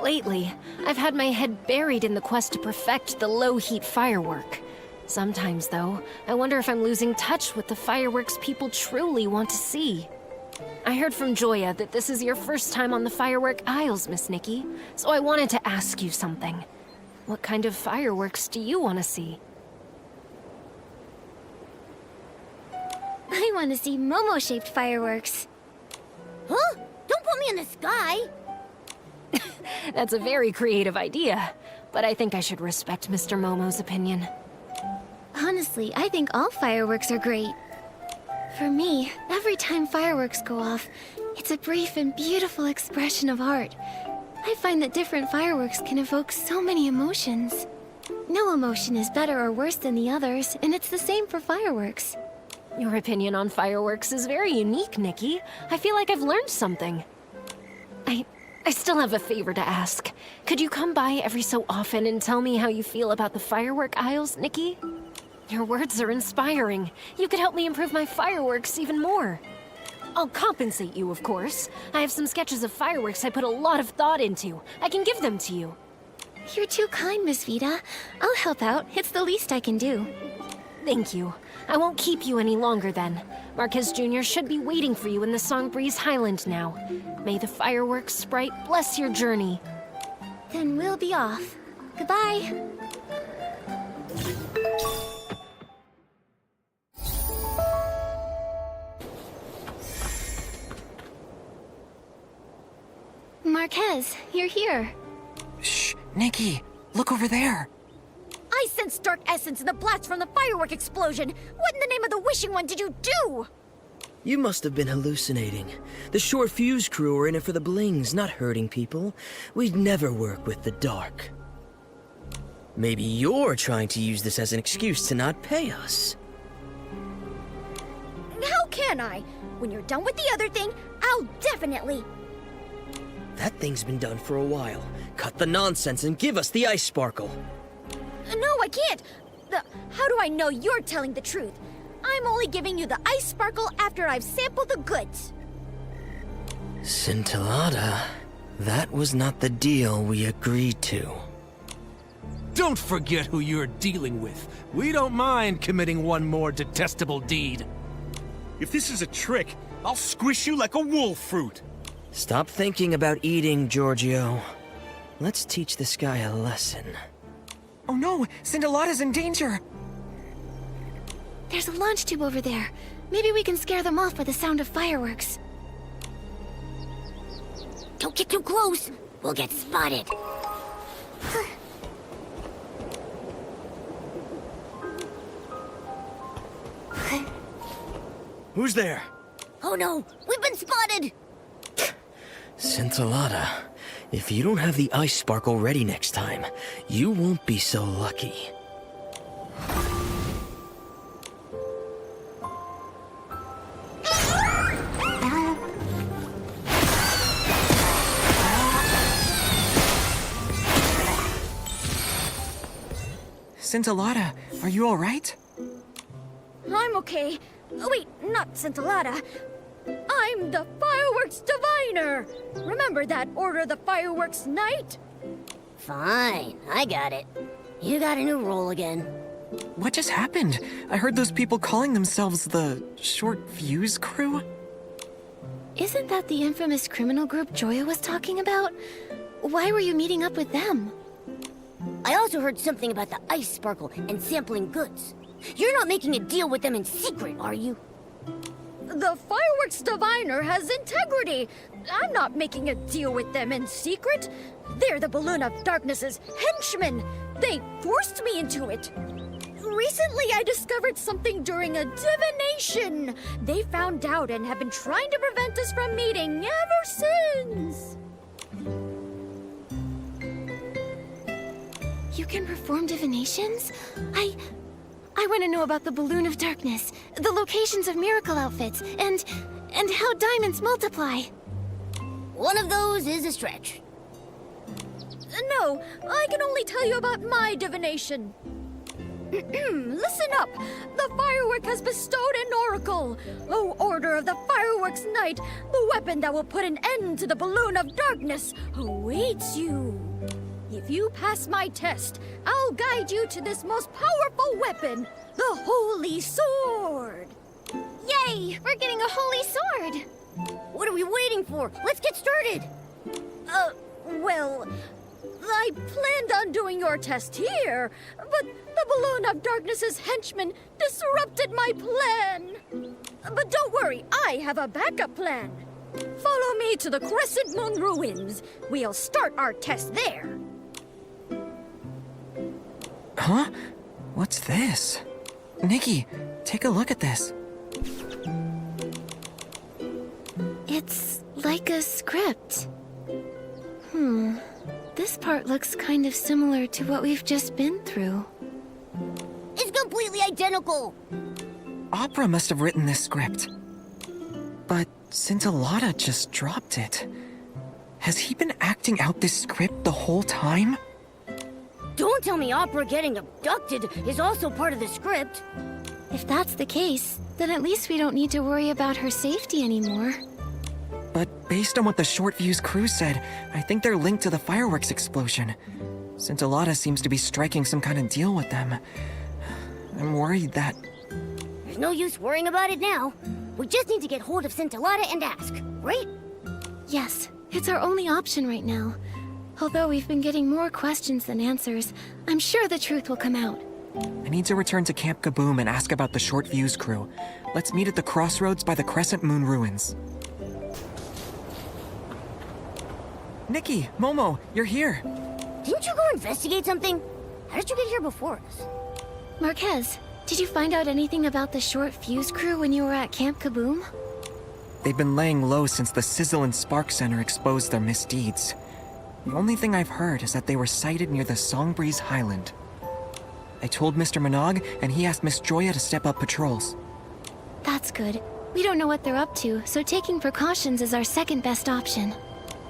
Lately, I've had my head buried in the quest to perfect the low-heat firework. Sometimes, though, I wonder if I'm losing touch with the fireworks people truly want to see. I heard from Joya that this is your first time on the Firework Isles, Miss Nikki, so I wanted to ask you something. What kind of fireworks do you want to see? I want to see Momo-shaped fireworks. Huh? Don't put me in the sky! That's a very creative idea, but I think I should respect Mr. Momo's opinion. Honestly, I think all fireworks are great. For me, every time fireworks go off, it's a brief and beautiful expression of art. I find that different fireworks can evoke so many emotions. No emotion is better or worse than the others, and it's the same for fireworks. Your opinion on fireworks is very unique, Nikki. I feel like I've learned something. I still have a favor to ask. Could you come by every so often and tell me how you feel about the Firework Isles, Nikki? Your words are inspiring. You could help me improve my fireworks even more. I'll compensate you, of course. I have some sketches of fireworks I put a lot of thought into. I can give them to you. You're too kind, Miss Vida. I'll help out. It's the least I can do. Thank you. I won't keep you any longer then. Marquez Jr. should be waiting for you in the Songbreeze Highland now. May the fireworks sprite bless your journey. Then we'll be off. Goodbye. Marquez, you're here. Shh, Nikki, look over there. I sensed dark essence in the blast from the firework explosion. What in the name of the Wishing One did you do? You must have been hallucinating. The Short Fuse crew are in it for the blings, not hurting people. We'd never work with the dark. Maybe you're trying to use this as an excuse to not pay us. How can I? When you're done with the other thing, I'll definitely... That thing's been done for a while. Cut the nonsense and give us the ice sparkle. No, I can't. How do I know you're telling the truth? I'm only giving you the ice sparkle after I've sampled the goods. Scintillata, that was not the deal we agreed to. Don't forget who you're dealing with. We don't mind committing one more detestable deed. If this is a trick, I'll squish you like a wolf fruit. Stop thinking about eating, Giorgio. Let's teach this guy a lesson. Oh no, Scintillata's in danger. There's a launch tube over there. Maybe we can scare them off with the sound of fireworks. Don't get too close. We'll get spotted. Who's there? Oh no, we've been spotted! Scintillata, if you don't have the ice sparkle ready next time, you won't be so lucky. Scintillata, are you all right? I'm okay. Oh, wait, not Scintillata. I'm the Fireworks Diviner! Remember that Order of the Fireworks Knight? Fine, I got it. You got a new role again. What just happened? I heard those people calling themselves the Short Fuse crew. Isn't that the infamous criminal group Joya was talking about? Why were you meeting up with them? I also heard something about the ice sparkle and sampling goods. You're not making a deal with them in secret, are you? The fireworks diviner has integrity. I'm not making a deal with them in secret. They're the Balloon of Darkness's henchmen. They forced me into it. Recently, I discovered something during a divination. They found out and have been trying to prevent us from meeting ever since. You can perform divinations? I want to know about the Balloon of Darkness, the locations of miracle outfits, and how diamonds multiply. One of those is a stretch. No, I can only tell you about my divination. Listen up! The firework has bestowed an oracle. O Order of the Fireworks Knight, the weapon that will put an end to the Balloon of Darkness awaits you. If you pass my test, I'll guide you to this most powerful weapon, the Holy Sword. Yay! We're getting a holy sword! What are we waiting for? Let's get started. Well, I planned on doing your test here, but the Balloon of Darkness's henchmen disrupted my plan. But don't worry, I have a backup plan. Follow me to the Crescent Moon Ruins. We'll start our test there. Huh? What's this? Nikki, take a look at this. It's like a script. This part looks kind of similar to what we've just been through. It's completely identical. Opera must have written this script. But since Alada just dropped it, has he been acting out this script the whole time? Don't tell me Opera getting abducted is also part of the script. If that's the case, then at least we don't need to worry about her safety anymore. But based on what the Short Fuse crew said, I think they're linked to the fireworks explosion. Since Alada seems to be striking some kind of deal with them, I'm worried that... There's no use worrying about it now. We just need to get hold of Scintillata and ask, right? Yes, it's our only option right now. Although we've been getting more questions than answers, I'm sure the truth will come out. I need to return to Camp Kaboom and ask about the Short Fuse crew. Let's meet at the crossroads by the Crescent Moon Ruins. Nikki, Momo, you're here. Didn't you go investigate something? How did you get here before us? Marquez, did you find out anything about the Short Fuse crew when you were at Camp Kaboom? They've been laying low since the Sizzle and Spark Center exposed their misdeeds. The only thing I've heard is that they were sighted near the Songbreeze Highland. I told Mr. Minogue, and he asked Miss Joya to step up patrols. That's good. We don't know what they're up to, so taking precautions is our second best option.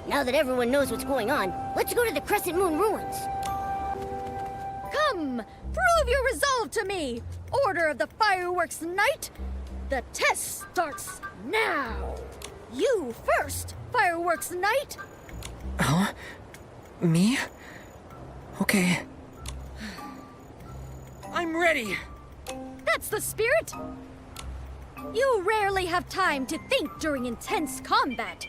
Now that everyone knows what's going on, let's go to the Crescent Moon Ruins. Come, prove your resolve to me, Order of the Fireworks Knight. The test starts now. You first, Fireworks Knight. Huh? Me? Okay. I'm ready! That's the spirit. You rarely have time to think during intense combat.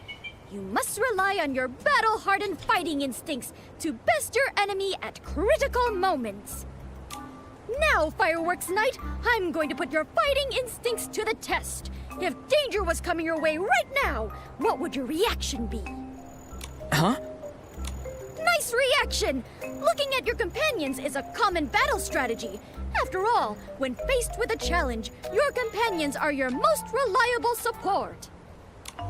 You must rely on your battle-hardened fighting instincts to best your enemy at critical moments. Now, Fireworks Knight, I'm going to put your fighting instincts to the test. If danger was coming your way right now, what would your reaction be? Huh? Nice reaction! Looking at your companions is a common battle strategy. After all, when faced with a challenge, your companions are your most reliable support.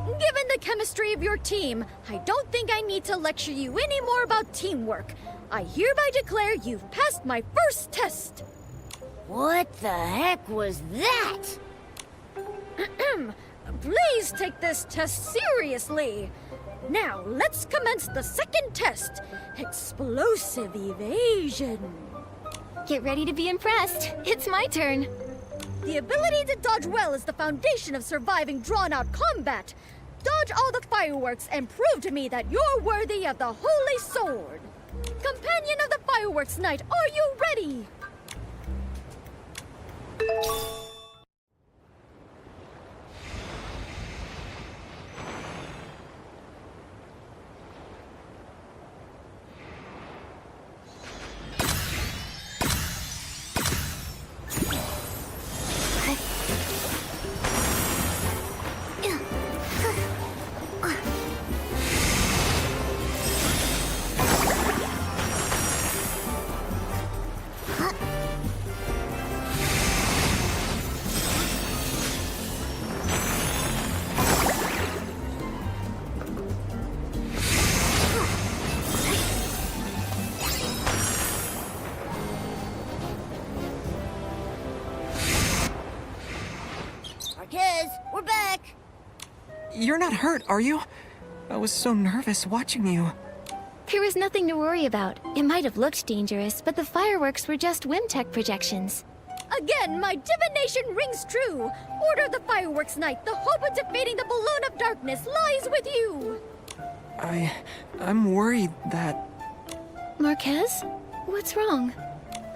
Given the chemistry of your team, I don't think I need to lecture you any more about teamwork. I hereby declare you've passed my first test. What the heck was that? Please take this test seriously. Now, let's commence the second test. Explosive evasion. Get ready to be impressed. It's my turn. The ability to dodge well is the foundation of surviving drawn-out combat. Dodge all the fireworks and prove to me that you're worthy of the Holy Sword. Companion of the Fireworks Knight, are you ready? Marquez, we're back! You're not hurt, are you? I was so nervous watching you. There was nothing to worry about. It might have looked dangerous, but the fireworks were just wind tech projections. Again, my divination rings true. Order the fireworks night. The hope of defeating the balloon of darkness lies with you. I'm worried that... Marquez? What's wrong?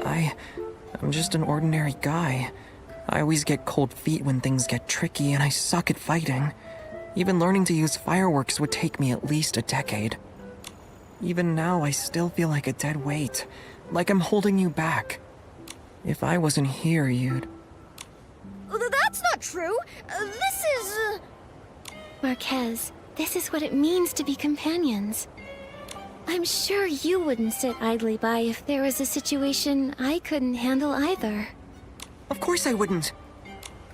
I'm just an ordinary guy. I always get cold feet when things get tricky, and I suck at fighting. Even learning to use fireworks would take me at least a decade. Even now, I still feel like a dead weight, like I'm holding you back. If I wasn't here, you'd... That's not true. This is... Marquez, this is what it means to be companions. I'm sure you wouldn't sit idly by if there was a situation I couldn't handle either. Of course I wouldn't.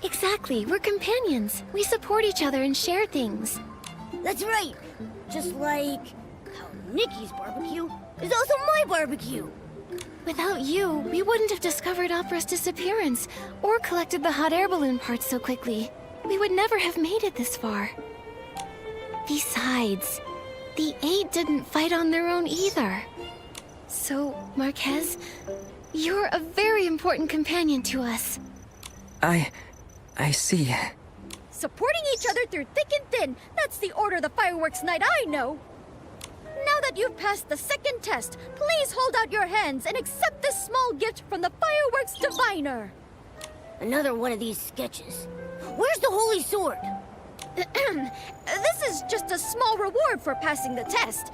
Exactly, we're companions. We support each other and share things. That's right. Just like how Nikki's barbecue is also my barbecue. Without you, we wouldn't have discovered Opera's disappearance or collected the hot air balloon parts so quickly. We would never have made it this far. Besides, the 8 didn't fight on their own either. So, Marquez, you're a very important companion to us. I see. Supporting each other through thick and thin. That's the order of the fireworks night I know. Now that you've passed the second test, please hold out your hands and accept this small gift from the fireworks diviner. Another one of these sketches. Where's the holy sword? This is just a small reward for passing the test.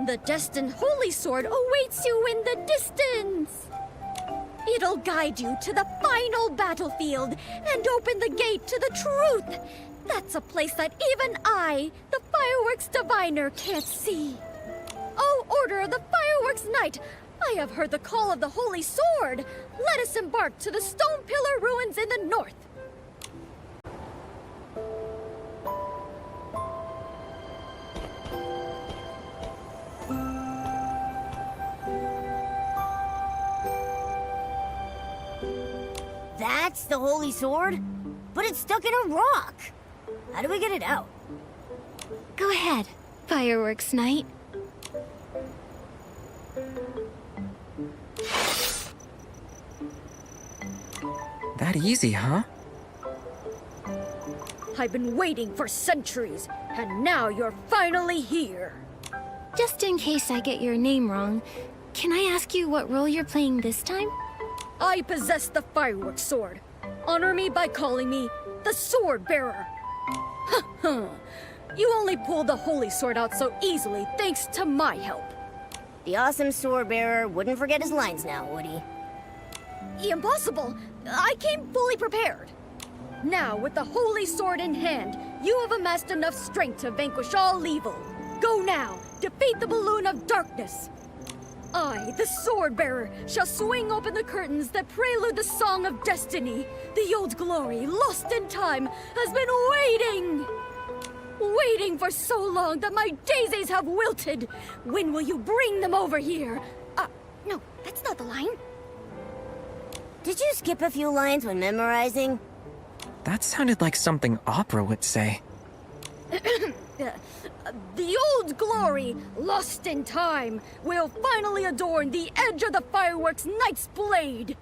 The destined holy sword awaits you in the distance. It'll guide you to the final battlefield and open the gate to the truth. That's a place that even I, the fireworks diviner, can't see. Oh, Order of the Fireworks Night! I have heard the call of the Holy Sword! Let us embark to the Stone Pillar Ruins in the north! That's the holy sword? But it's stuck in a rock! How do we get it out? Go ahead, Fireworks Night. That easy, huh? I've been waiting for centuries, and now you're finally here. Just in case I get your name wrong, can I ask you what role you're playing this time? I possess the fireworks sword. Honor me by calling me the Sword Bearer. You only pulled the holy sword out so easily thanks to my help. The awesome sword bearer wouldn't forget his lines now, would he? Impossible! I came fully prepared. Now, with the holy sword in hand, you have amassed enough strength to vanquish all evil. Go now, defeat the balloon of darkness. I, the sword bearer, shall swing open the curtains that prelude the song of destiny. The old glory, lost in time, has been waiting! Waiting for so long that my daisies have wilted. When will you bring them over here? No, that's not the line. Did you skip a few lines when memorizing? That sounded like something Opera would say. The old glory, lost in time, will finally adorn the edge of the fireworks night's blade.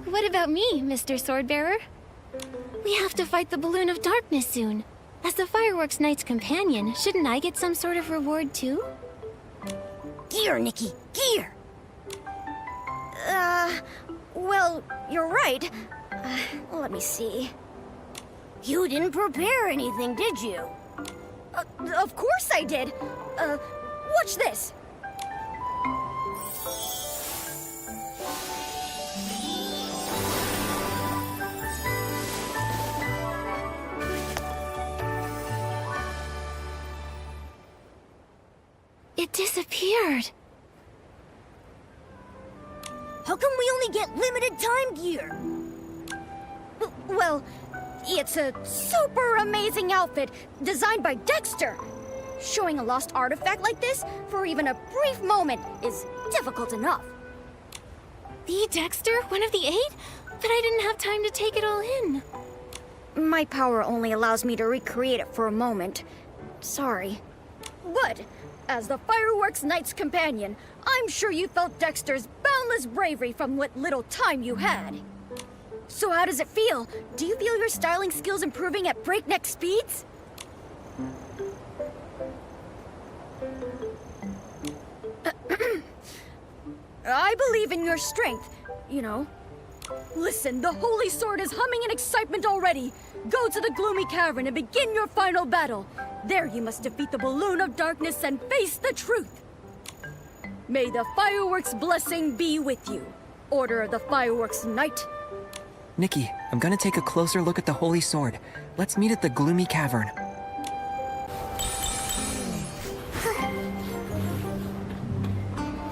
What about me, Mr. Swordbearer? We have to fight the balloon of darkness soon. As the fireworks knight's companion, shouldn't I get some sort of reward too? Gear, Nikki, gear! Well, you're right. Let me see. You didn't prepare anything, did you? Of course I did. Watch this. It disappeared. How come we only get limited time gear? Well, it's a super amazing outfit designed by Dexter. Showing a lost artifact like this for even a brief moment is difficult enough. The Dexter? One of the 8? But I didn't have time to take it all in. My power only allows me to recreate it for a moment. Sorry. But, as the Fireworks Knight's companion, I'm sure you felt Dexter's boundless bravery from what little time you had. So how does it feel? Do you feel your styling skills improving at breakneck speeds? I believe in your strength, you know. Listen, the Holy Sword is humming in excitement already. Go to the Gloomy Cavern and begin your final battle. There you must defeat the Balloon of Darkness and face the truth. May the Fireworks blessing be with you. Order of the Fireworks Knight. Nikki, I'm gonna take a closer look at the Holy Sword. Let's meet at the Gloomy Cavern.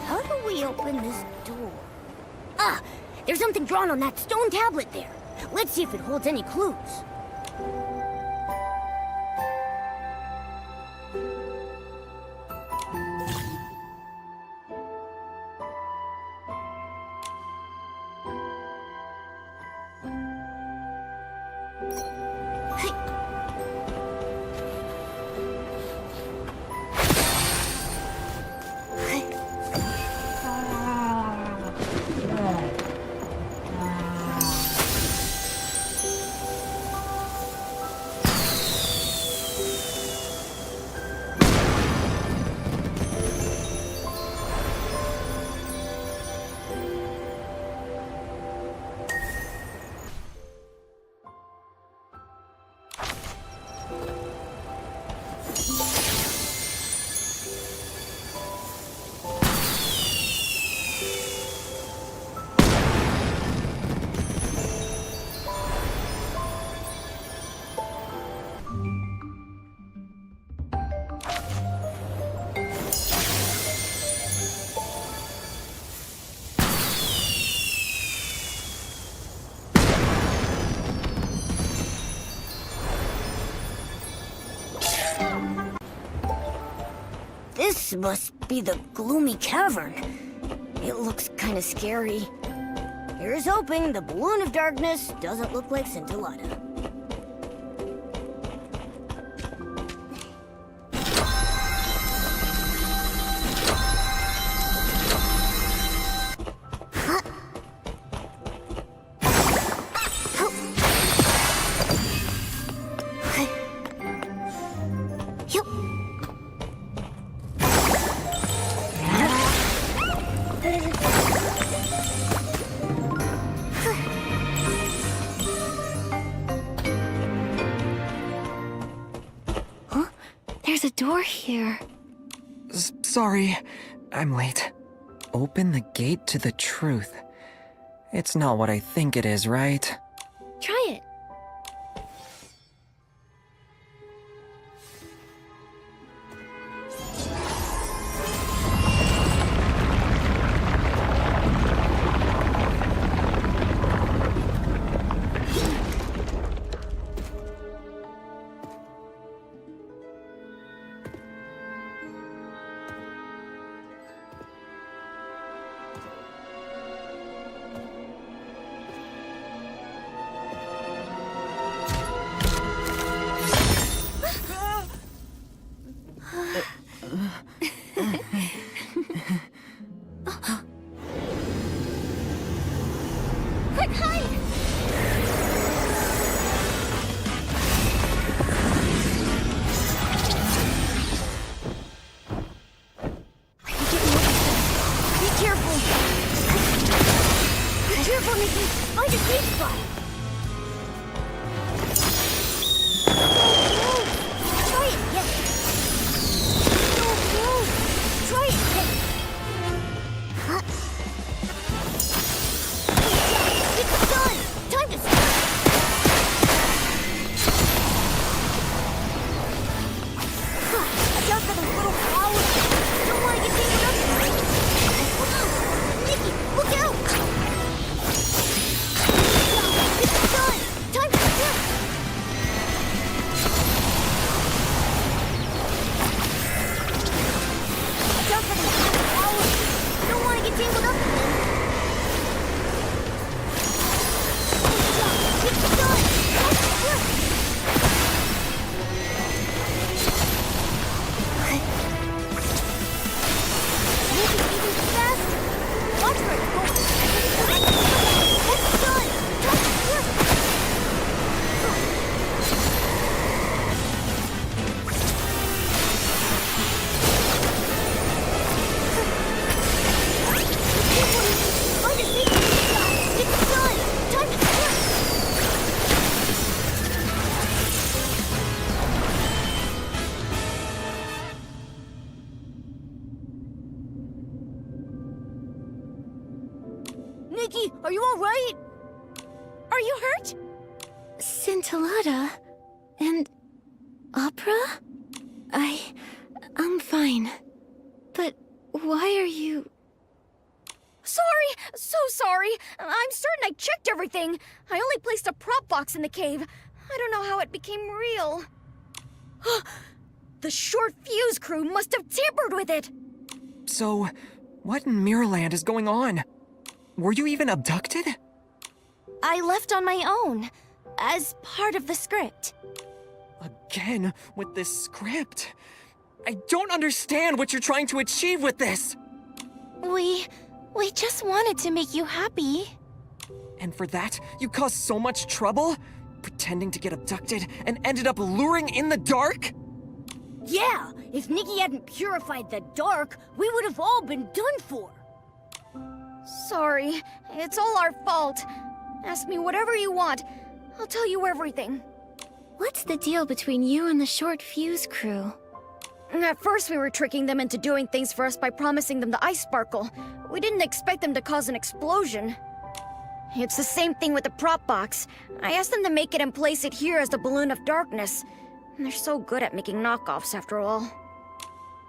How do we open this door? Ah! There's something drawn on that stone tablet there. Let's see if it holds any clues. This must be the Gloomy Cavern. It looks kinda scary. Here's hoping the Balloon of Darkness doesn't look like Scintillata. There's a door here. Sorry, I'm late. Open the gate to the truth. It's not what I think it is, right? Try it. right? Are you hurt? Scintillata? And... Opera? I'm fine. But why are you... Sorry! So sorry! I'm certain I checked everything. I only placed a prop box in the cave. I don't know how it became real. The short fuse crew must have tampered with it! So, what in Mirrorland is going on? Were you even abducted? I left on my own, as part of the script. Again, with this script. I don't understand what you're trying to achieve with this! We just wanted to make you happy. And for that, you caused so much trouble? Pretending to get abducted and ended up luring in the dark? Yeah, if Nikki hadn't purified the dark, we would have all been done for. Sorry, it's all our fault. Ask me whatever you want. I'll tell you everything. What's the deal between you and the short fuse crew? At first, we were tricking them into doing things for us by promising them the ice sparkle. We didn't expect them to cause an explosion. It's the same thing with the prop box. I asked them to make it and place it here as the balloon of darkness. And they're so good at making knockoffs, after all.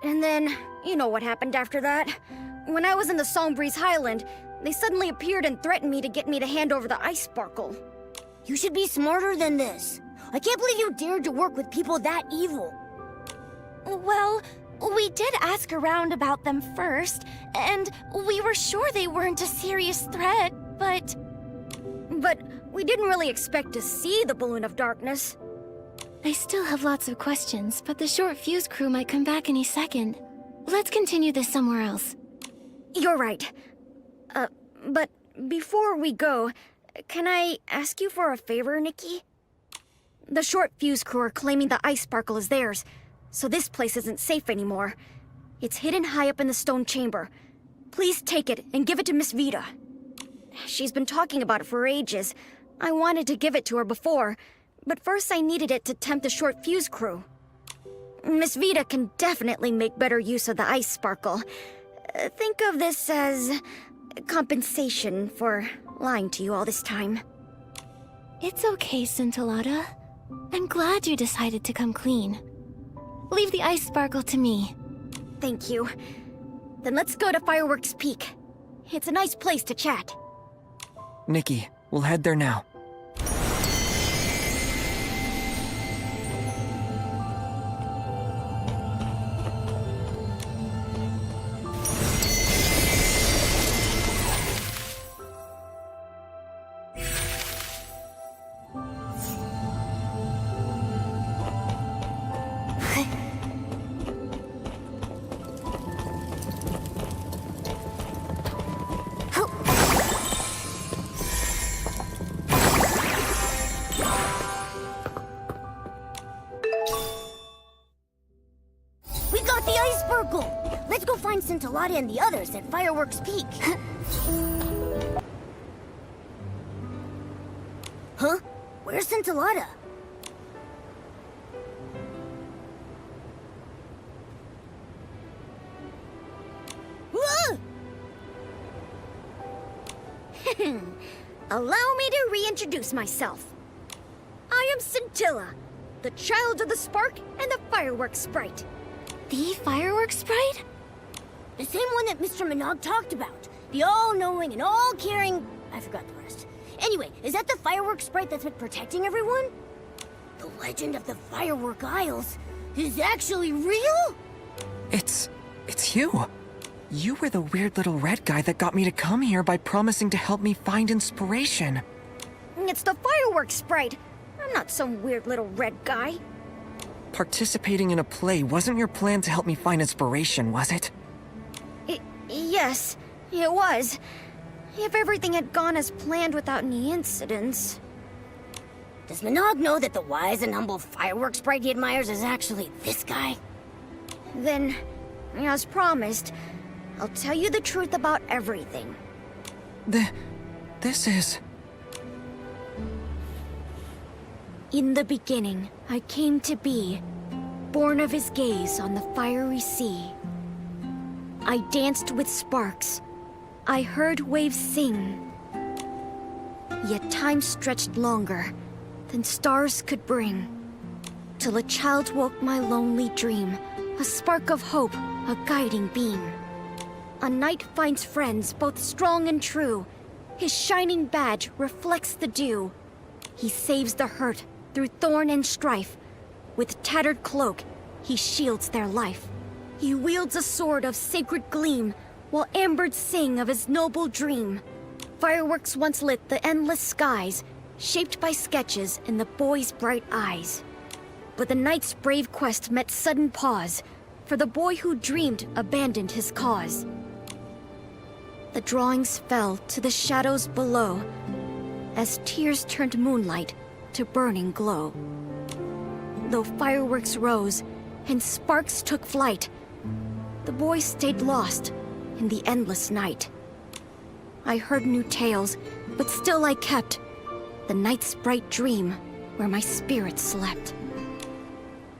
And then, you know what happened after that. When I was in the Songbreeze Highland, they suddenly appeared and threatened me to get me to hand over the ice sparkle. You should be smarter than this. I can't believe you dared to work with people that evil. Well, we did ask around about them first, and we were sure they weren't a serious threat, but... But we didn't really expect to see the balloon of darkness. I still have lots of questions, but the short fuse crew might come back any second. Let's continue this somewhere else. You're right. But before we go, can I ask you for a favor, Nikki? The short fuse crew are claiming the ice sparkle is theirs, so this place isn't safe anymore. It's hidden high up in the stone chamber. Please take it and give it to Miss Vita. She's been talking about it for ages. I wanted to give it to her before, but first I needed it to tempt the short fuse crew. Miss Vita can definitely make better use of the ice sparkle. Think of this as compensation for lying to you all this time. It's okay, Scintillata. I'm glad you decided to come clean. Leave the ice sparkle to me. Thank you. Then let's go to Fireworks Peak. It's a nice place to chat. Nikki, we'll head there now. We got the ice sparkle! Let's go find Scintillata and the others at Fireworks Peak. Huh? Where's Scintillata? Whoa! Allow me to reintroduce myself. I am Scintilla, the child of the spark and the fireworks sprite. The fireworks sprite? The same one that Mr. Minogue talked about. The all-knowing and all-caring... I forgot the rest. Anyway, is that the fireworks sprite that's been protecting everyone? The legend of the Firework Isles is actually real? It's you. You were the weird little red guy that got me to come here by promising to help me find inspiration. It's the fireworks sprite. I'm not some weird little red guy. Participating in a play wasn't your plan to help me find inspiration, was it? Yes, it was. If everything had gone as planned without any incidents. Does Minogue know that the wise and humble fireworks sprite he admires is actually this guy? Then, as promised, I'll tell you the truth about everything. This is... In the beginning, I came to be, born of his gaze on the fiery sea. I danced with sparks. I heard waves sing. Yet time stretched longer than stars could bring, till a child woke my lonely dream, a spark of hope, a guiding beam. A knight finds friends both strong and true. His shining badge reflects the dew. He saves the hurt through thorn and strife. With tattered cloak, he shields their life. He wields a sword of sacred gleam, while ambirds sing of his noble dream. Fireworks once lit the endless skies, shaped by sketches in the boy's bright eyes. But the knight's brave quest met sudden pause, for the boy who dreamed abandoned his cause. The drawings fell to the shadows below, as tears turned moonlight to burning glow. Though fireworks rose and sparks took flight, the boy stayed lost in the endless night. I heard new tales, but still I kept the night's bright dream where my spirit slept.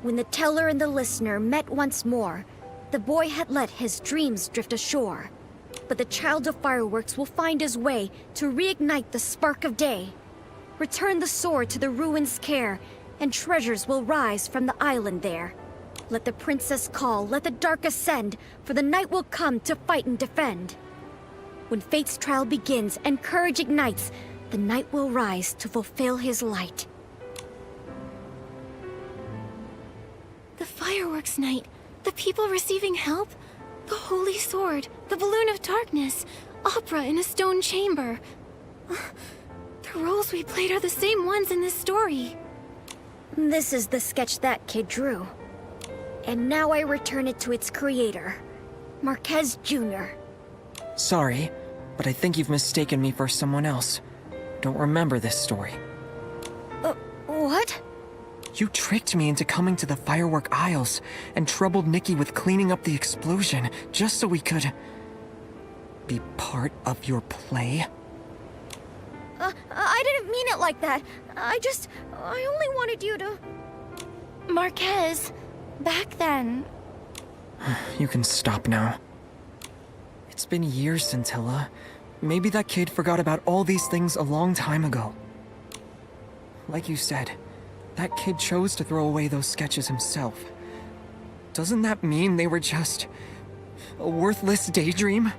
When the teller and the listener met once more, the boy had let his dreams drift ashore. But the child of fireworks will find his way to reignite the spark of day. Return the sword to the ruins' care, and treasures will rise from the island there. Let the princess call, let the dark ascend, for the night will come to fight and defend. When fate's trial begins and courage ignites, the night will rise to fulfill his light. The fireworks night, the people receiving help, the holy sword, the balloon of darkness, opera in a stone chamber. The roles we played are the same ones in this story. This is the sketch that kid drew. And now I return it to its creator, Marquez Jr. Sorry, but I think you've mistaken me for someone else. Don't remember this story. What? You tricked me into coming to the Firework Isles and troubled Nikki with cleaning up the explosion just so we could be part of your play? I didn't mean it like that. I only wanted you to... Marquez, back then. You can stop now. It's been years, Scintilla. Maybe that kid forgot about all these things a long time ago. Like you said, that kid chose to throw away those sketches himself. Doesn't that mean they were just a worthless daydream?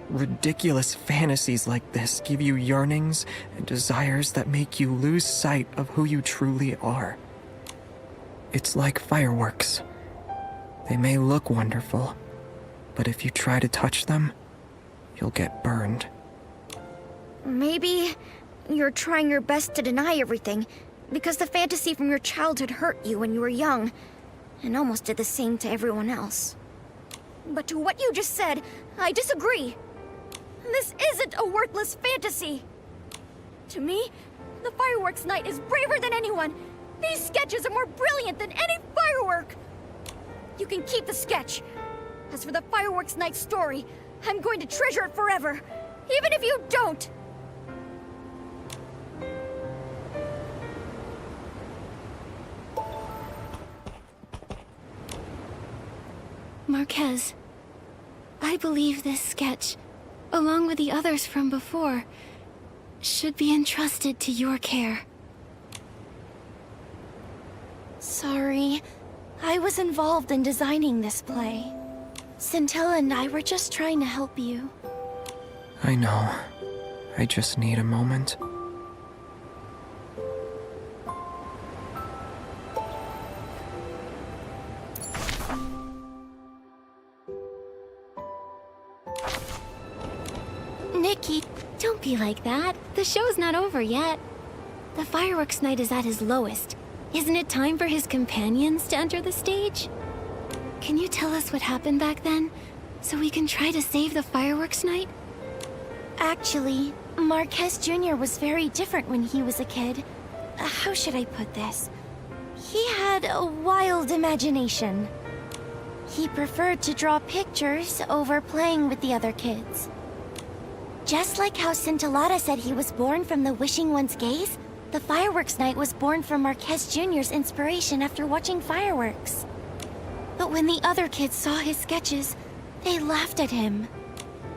Ridiculous fantasies like this give you yearnings and desires that make you lose sight of who you truly are. It's like fireworks. They may look wonderful, but if you try to touch them, you'll get burned. Maybe you're trying your best to deny everything, because the fantasy from your childhood hurt you when you were young, and almost did the same to everyone else. But to what you just said, I disagree. This isn't a worthless fantasy. To me, the fireworks night is braver than anyone. These sketches are more brilliant than any firework. You can keep the sketch. As for the fireworks night story, I'm going to treasure it forever, even if you don't. Marquez, I believe this sketch, along with the others from before, should be entrusted to your care. Sorry, I was involved in designing this play. Scintilla and I were just trying to help you. I know. I just need a moment. Nikki, don't be like that. The show's not over yet. The fireworks night is at his lowest. Isn't it time for his companions to enter the stage? Can you tell us what happened back then, so we can try to save the fireworks night? Actually, Marquez Jr. was very different when he was a kid. How should I put this? He had a wild imagination. He preferred to draw pictures over playing with the other kids. Just like how Scintillata said he was born from the Wishing One's gaze, the fireworks night was born from Marquez Jr.'s inspiration after watching fireworks. But when the other kids saw his sketches, they laughed at him.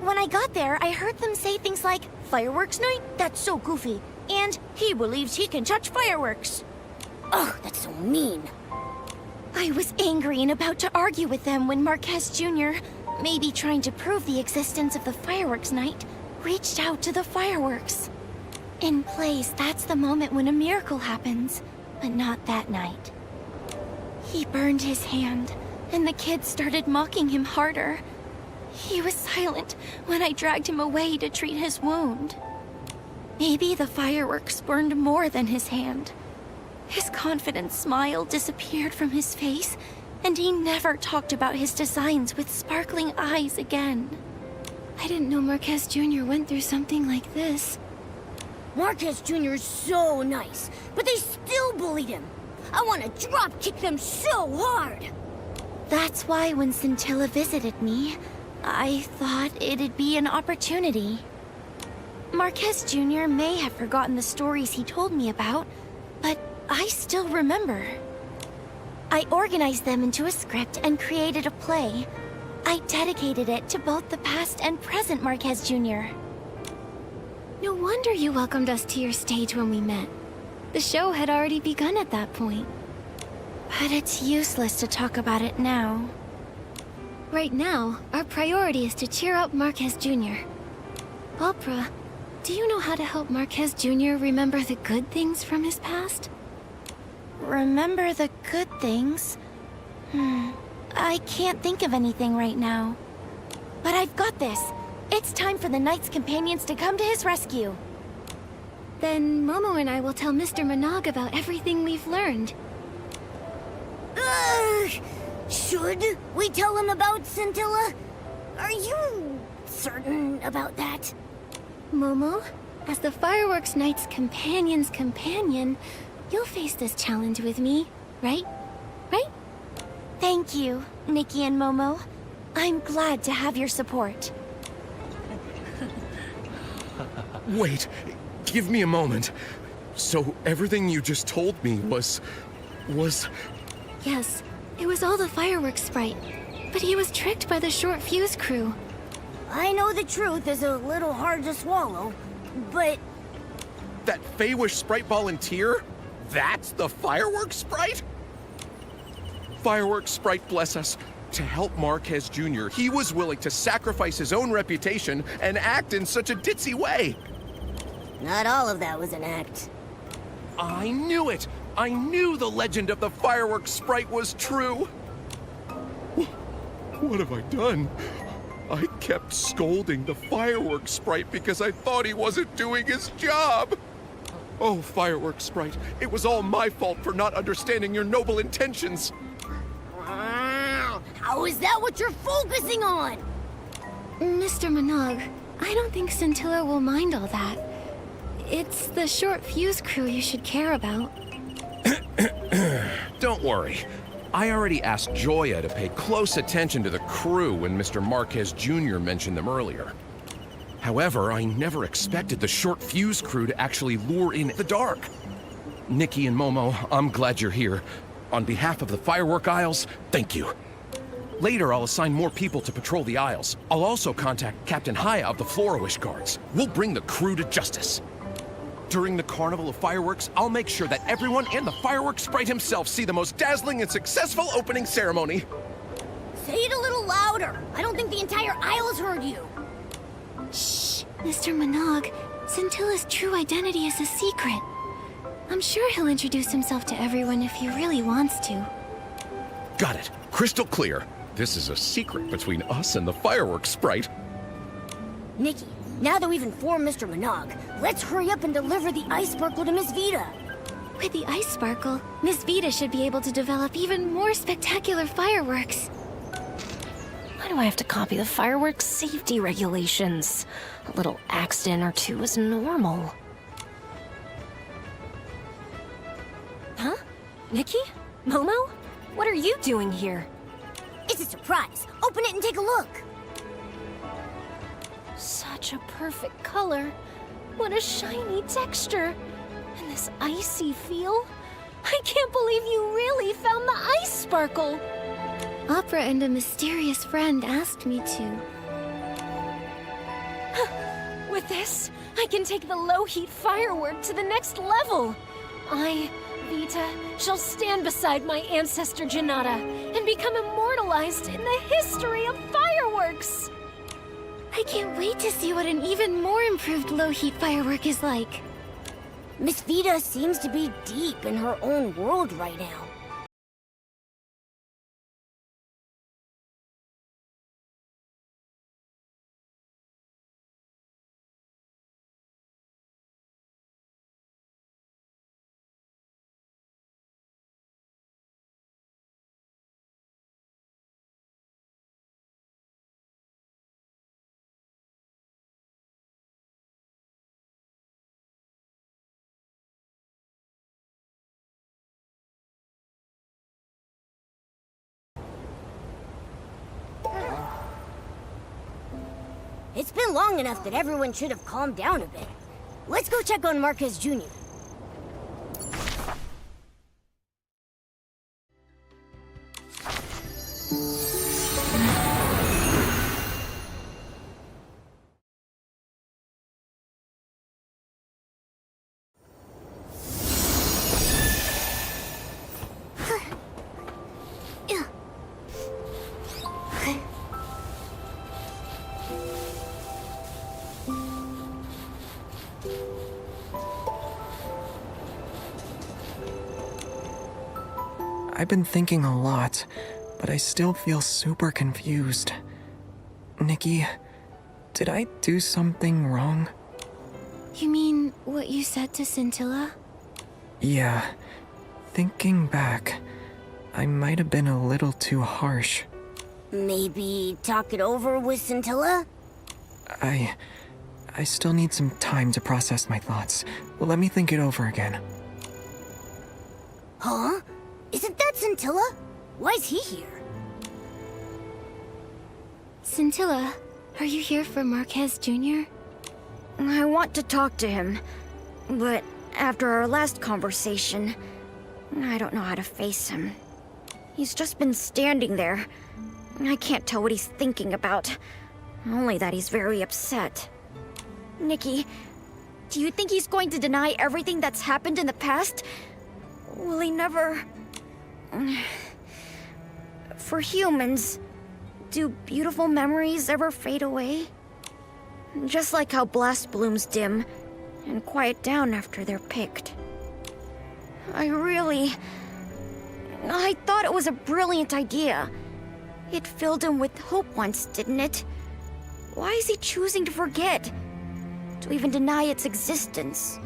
When I got there, I heard them say things like, "Fireworks night? That's so goofy." And, "He believes he can touch fireworks." Ugh, that's so mean. I was angry and about to argue with them when Marquez Jr., maybe trying to prove the existence of the fireworks night, reached out to the fireworks. In plays, that's the moment when a miracle happens, but not that night. He burned his hand, and the kids started mocking him harder. He was silent when I dragged him away to treat his wound. Maybe the fireworks burned more than his hand. His confident smile disappeared from his face, and he never talked about his designs with sparkling eyes again. I didn't know Marquez Jr. went through something like this. Marquez Jr. is so nice, but they still bullied him. I want to drop kick them so hard. That's why when Scintilla visited me, I thought it'd be an opportunity. Marquez Jr. may have forgotten the stories he told me about, but I still remember. I organized them into a script and created a play. I dedicated it to both the past and present Marquez Jr. No wonder you welcomed us to your stage when we met. The show had already begun at that point. But it's useless to talk about it now. Right now, our priority is to cheer up Marquez Jr. Opera, do you know how to help Marquez Jr. remember the good things from his past? Remember the good things? I can't think of anything right now. But I've got this. It's time for the Knight's companions to come to his rescue. Then Momo and I will tell Mr. Minogue about everything we've learned. Should we tell him about Scintilla? Are you certain about that? Momo, as the Fireworks Knight's companion's companion, you'll face this challenge with me, right? Right? Thank you, Nikki and Momo. I'm glad to have your support. Wait, give me a moment. So everything you just told me was... Yes, it was all the fireworks sprite. But he was tricked by the short fuse crew. I know the truth is a little hard to swallow, but... That Feywish sprite volunteer? That's the fireworks sprite? Fireworks sprite, bless us. To help Marquez Jr., he was willing to sacrifice his own reputation and act in such a ditzy way. Not all of that was an act. I knew it! I knew the legend of the fireworks sprite was true! What have I done? I kept scolding the fireworks sprite because I thought he wasn't doing his job! Oh, fireworks sprite, it was all my fault for not understanding your noble intentions! How is that what you're focusing on? Mr. Minogue, I don't think Scintilla will mind all that. It's the short fuse crew you should care about. Don't worry. I already asked Joya to pay close attention to the crew when Mr. Marquez Jr. mentioned them earlier. However, I never expected the short fuse crew to actually lure in the dark. Nikki and Momo, I'm glad you're here. On behalf of the Firework Isles, thank you. Later, I'll assign more people to patrol the Isles. I'll also contact Captain Haya of the Florowish Guards. We'll bring the crew to justice. During the Carnival of Fireworks, I'll make sure that everyone and the fireworks sprite himself see the most dazzling and successful opening ceremony. Say it a little louder. I don't think the entire Isles heard you. Shh, Mr. Minogue. Scintilla's true identity is a secret. I'm sure he'll introduce himself to everyone if he really wants to. Got it. Crystal clear. This is a secret between us and the fireworks sprite. Nikki, now that we've informed Mr. Minogue, let's hurry up and deliver the ice sparkle to Miss Vita. With the ice sparkle, Miss Vita should be able to develop even more spectacular fireworks. Why do I have to copy the fireworks safety regulations? A little accident or two is normal. Huh? Nikki? Momo? What are you doing here? It's a surprise. Open it and take a look. Such a perfect color. What a shiny texture. And this icy feel. I can't believe you really found the ice sparkle. Opera and a mysterious friend asked me to. With this, I can take the low-heat firework to the next level. I, Vita, shall stand beside my ancestor Janata and become immortalized in the history of fireworks. I can't wait to see what an even more improved low-heat firework is like. Miss Vita seems to be deep in her own world right now. It's been long enough that everyone should have calmed down a bit. Let's go check on Marquez Jr. I've been thinking a lot, but I still feel super confused. Nikki, did I do something wrong? You mean what you said to Scintilla? Yeah. Thinking back, I might have been a little too harsh. Maybe talk it over with Scintilla? I still need some time to process my thoughts. Let me think it over again. Huh? Isn't that Scintilla? Why's he here? Scintilla, are you here for Marquez Jr.? I want to talk to him, but after our last conversation, I don't know how to face him. He's just been standing there. I can't tell what he's thinking about, only that he's very upset. Nikki, do you think he's going to deny everything that's happened in the past? Will he never... For humans, do beautiful memories ever fade away? Just like how blast blooms dim and quiet down after they're picked. I thought it was a brilliant idea. It filled him with hope once, didn't it? Why is he choosing to forget? To even deny its existence?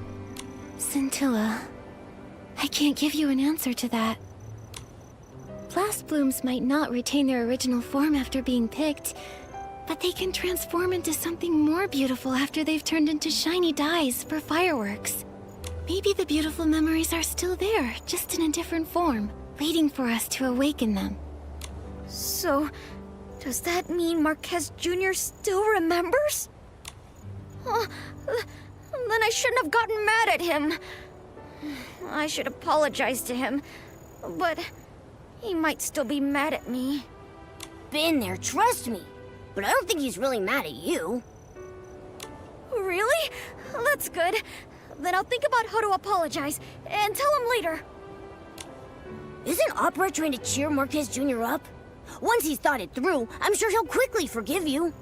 Scintilla, I can't give you an answer to that. Blast blooms might not retain their original form after being picked, but they can transform into something more beautiful after they've turned into shiny dyes for fireworks. Maybe the beautiful memories are still there, just in a different form, waiting for us to awaken them. So, does that mean Marquez Jr. still remembers? Oh, then I shouldn't have gotten mad at him. I should apologize to him, but he might still be mad at me. Been there, trust me. But I don't think he's really mad at you. Really? That's good. Then I'll think about how to apologize and tell him later. Isn't Opera trying to cheer Marquez Jr. up? Once he's thought it through, I'm sure he'll quickly forgive you.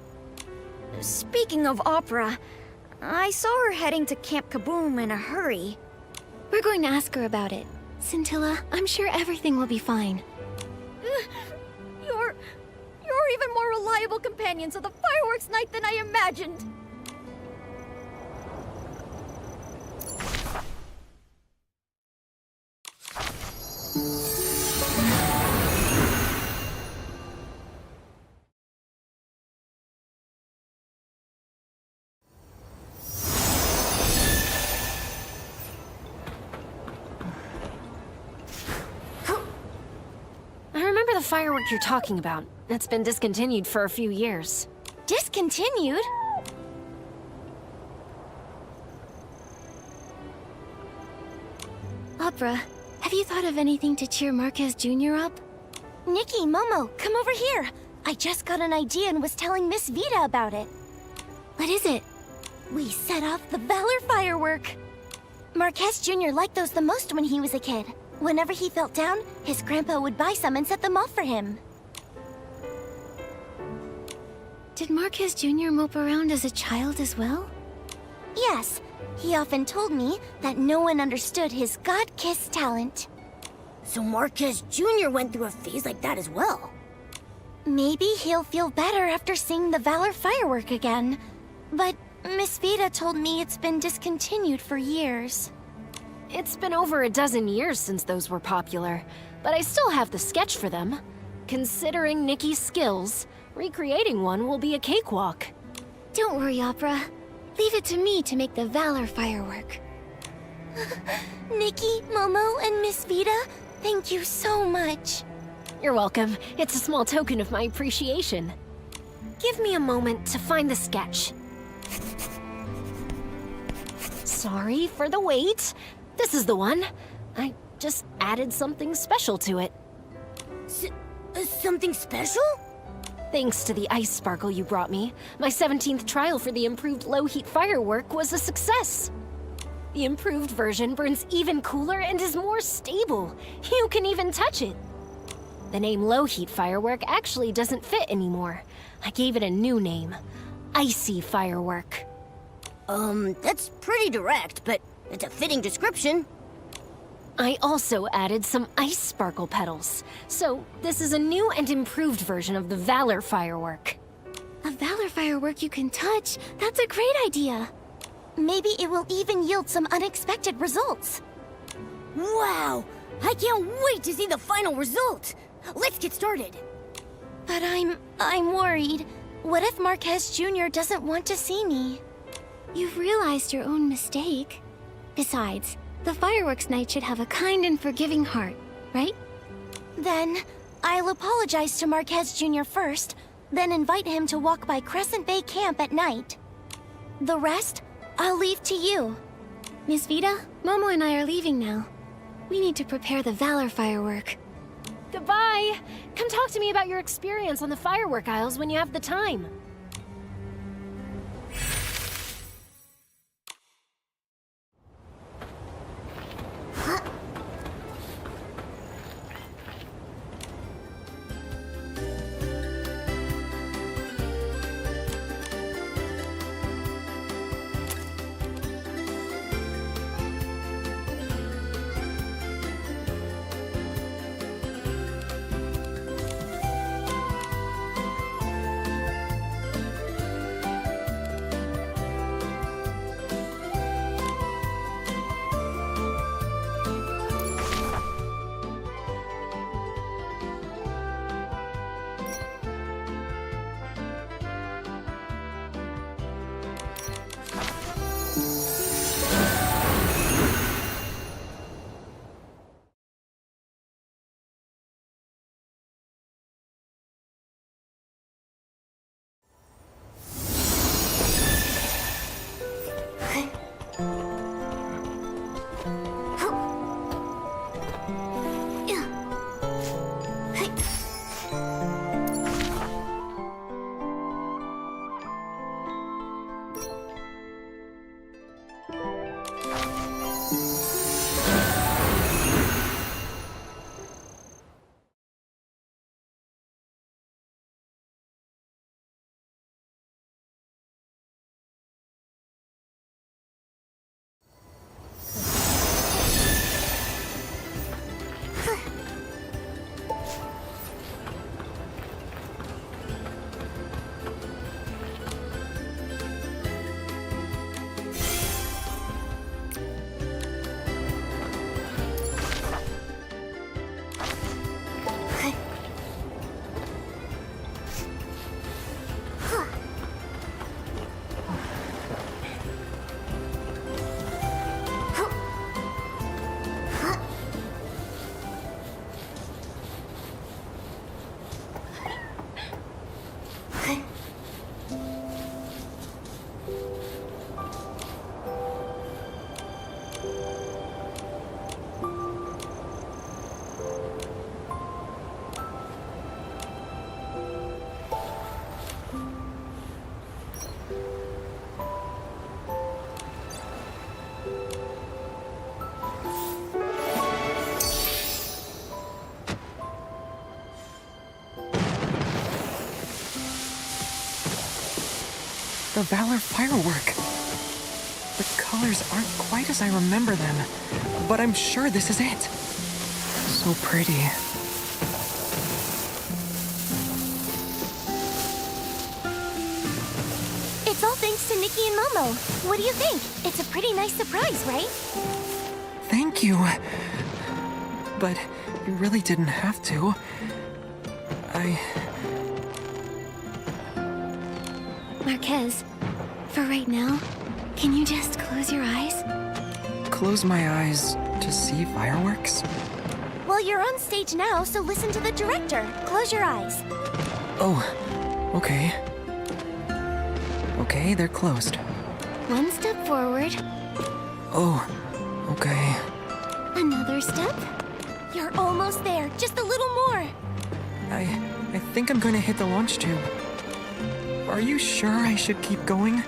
Speaking of Opera, I saw her heading to Camp Kaboom in a hurry. We're going to ask her about it. Scintilla, I'm sure everything will be fine. You're even more reliable companions of the fireworks night than I imagined. I remember the firework you're talking about. It's been discontinued for a few years. Discontinued? Opera, have you thought of anything to cheer Marquez Jr. up? Nikki, Momo, come over here. I just got an idea and was telling Miss Vita about it. What is it? We set off the Valor firework. Marquez Jr. liked those the most when he was a kid. Whenever he felt down, his grandpa would buy some and set them off for him. Did Marquez Jr. mope around as a child as well? Yes, he often told me that no one understood his God-kissed talent. So Marquez Jr. went through a phase like that as well. Maybe he'll feel better after seeing the Valor firework again. But Miss Vida told me it's been discontinued for years. It's been over a dozen years since those were popular, but I still have the sketch for them. Considering Nikki's skills, recreating one will be a cakewalk. Don't worry, Opera. Leave it to me to make the Valor firework. Nikki, Momo, and Miss Vida, thank you so much. You're welcome. It's a small token of my appreciation. Give me a moment to find the sketch. Sorry for the wait. This is the one. I just added something special to it. Something special? Thanks to the ice sparkle you brought me, my 17th trial for the improved low-heat firework was a success. The improved version burns even cooler and is more stable. You can even touch it. The name low-heat firework actually doesn't fit anymore. I gave it a new name, Icy Firework. That's pretty direct, but it's a fitting description. I also added some ice sparkle petals. So this is a new and improved version of the Valor firework. A Valor firework you can touch? That's a great idea. Maybe it will even yield some unexpected results. Wow! I can't wait to see the final result! Let's get started! But I'm worried. What if Marquez Jr. doesn't want to see me? You've realized your own mistake. Besides, the fireworks night should have a kind and forgiving heart, right? Then, I'll apologize to Marquez Jr. first, then invite him to walk by Crescent Bay Camp at night. The rest, I'll leave to you. Miss Vida, Momo and I are leaving now. We need to prepare the Valor firework. Goodbye! Come talk to me about your experience on the firework aisles when you have the time. the Valor firework. The colors aren't quite as I remember them, but I'm sure this is it. So pretty. It's all thanks to Nikki and Momo. What do you think? It's a pretty nice surprise, right? Thank you. But you really didn't have to. Marquez, for right now, can you just close your eyes? Close my eyes to see fireworks? Well, you're on stage now, so listen to the director. Close your eyes. Oh, okay. Okay, they're closed. One step forward, Oh, okay. another step. You're almost there. Just a little more. I think I'm going to hit the launch tube. Are you sure I should keep going?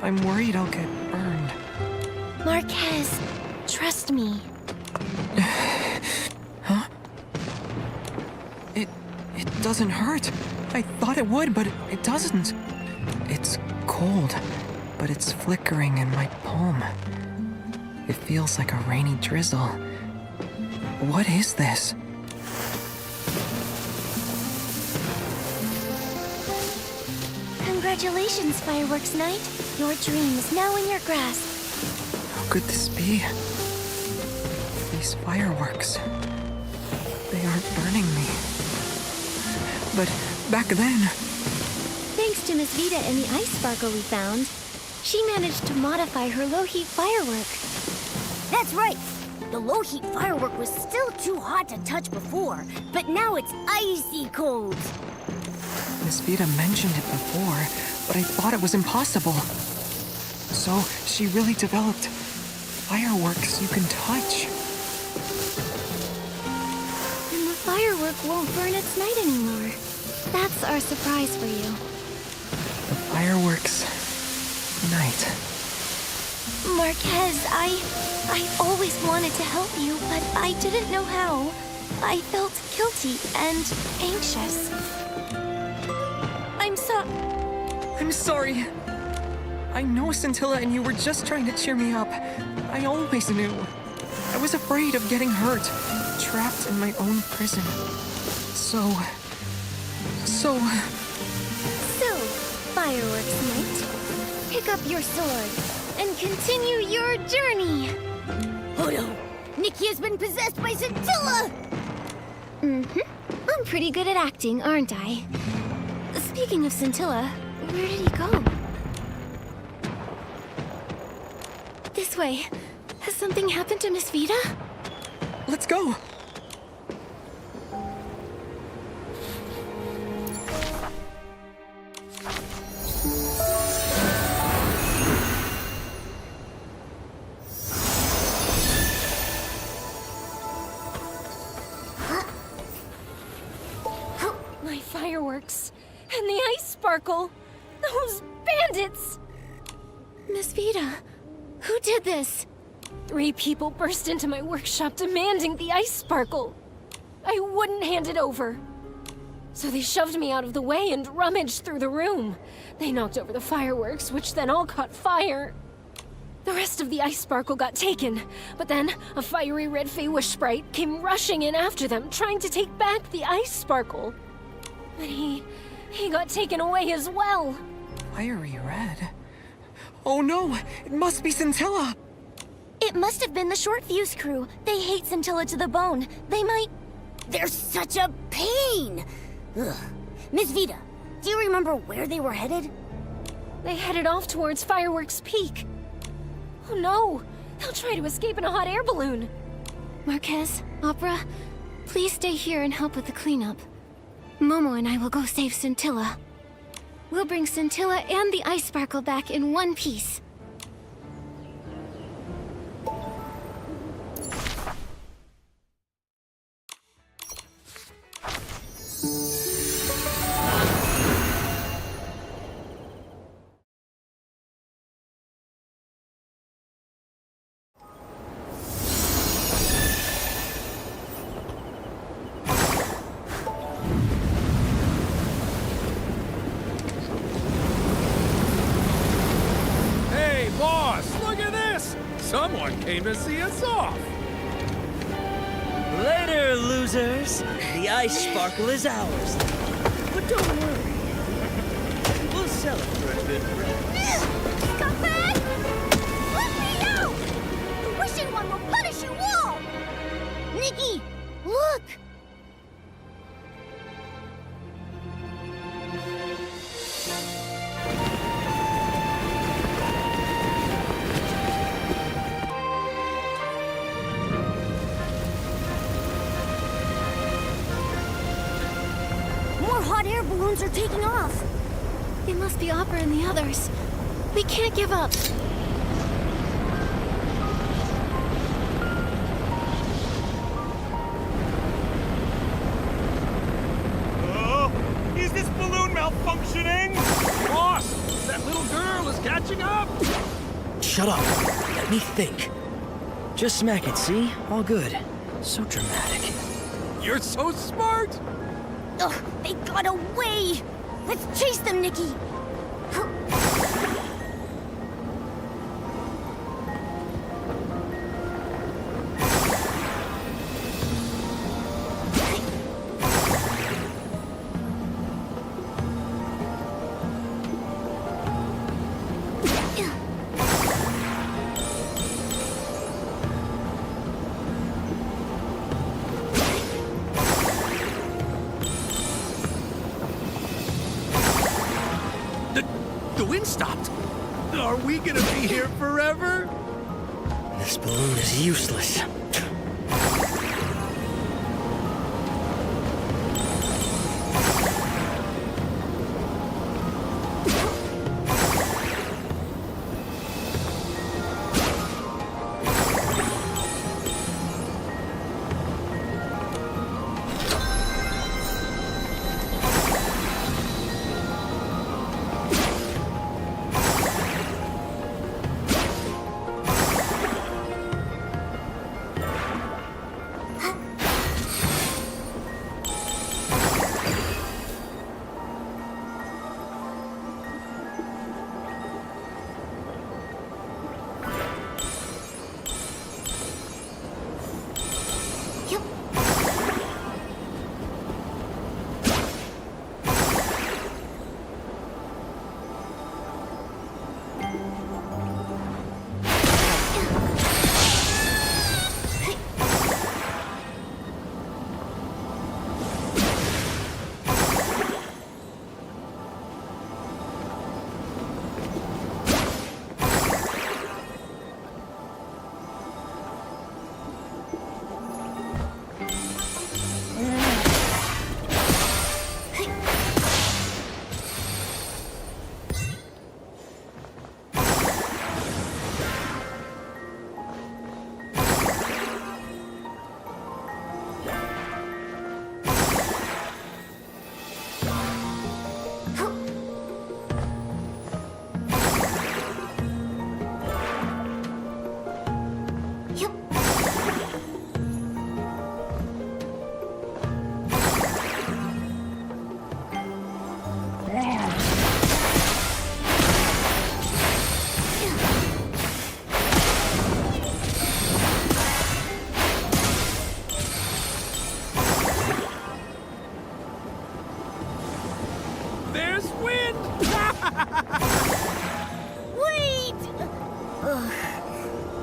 I'm worried I'll get burned. Marquez, trust me. Huh? It doesn't hurt. I thought it would, but it doesn't. It's cold, but it's flickering in my palm. It feels like a rainy drizzle. What is this? Congratulations, Fireworks Night. Your dream is now in your grasp. How could this be? These fireworks. They aren't burning me. But back then... Thanks to Miss Vita and the ice sparkle we found, she managed to modify her low-heat firework. That's right. The low-heat firework was still too hot to touch before, but now it's icy cold. Miss Vita mentioned it before, but I thought it was impossible. So she really developed fireworks you can touch. And the firework won't burn its night anymore. That's our surprise for you. The fireworks night. Marquez, I always wanted to help you, but I didn't know how. I felt guilty and anxious. I'm sorry. I know Scintilla and you were just trying to cheer me up. I always knew. I was afraid of getting hurt, trapped in my own prison. So, Fireworks Night, pick up your sword and continue your journey. Oh no! Nikki has been possessed by Scintilla! I'm pretty good at acting, aren't I? Speaking of Scintilla, where did he go? This way. Has something happened to Miss Vita? let's go. My fireworks. And the ice sparkle. Those bandits! Miss Vita, who did this? 3 people burst into my workshop demanding the ice sparkle. I wouldn't hand it over. So they shoved me out of the way and rummaged through the room. They knocked over the fireworks, which then all caught fire. The rest of the ice sparkle got taken, but then a fiery red Feywish sprite came rushing in after them, trying to take back the ice sparkle. But he got taken away as well. Fiery red? Oh no! It must be Scintilla! It must have been the Short Fuse crew. They hate Scintilla to the bone. They might... They're such a pain! Ugh. Miss Vita, do you remember where they were headed? They headed off towards Fireworks Peak. Oh no! They'll try to escape in a hot air balloon. Marquez, Opera, please stay here and help with the cleanup. Momo and I will go save Scintilla. We'll bring Scintilla and the ice sparkle back in one piece. came to see us off. Later, losers. The ice sparkle is ours. But don't worry. We'll sell it for a good price. Scumbag! Let me out! The wishing one will punish you all! Nikki, look! More hot air balloons are taking off. It must be Opera and the others. We can't give up. Is this balloon malfunctioning? Boss, that little girl is catching up. Shut up. Let me think. Just smack it, see? All good. So dramatic. You're so smart. Ugh, they got away! Let's chase them, Nikki! The wind stopped. Are we gonna be here forever? This balloon is useless.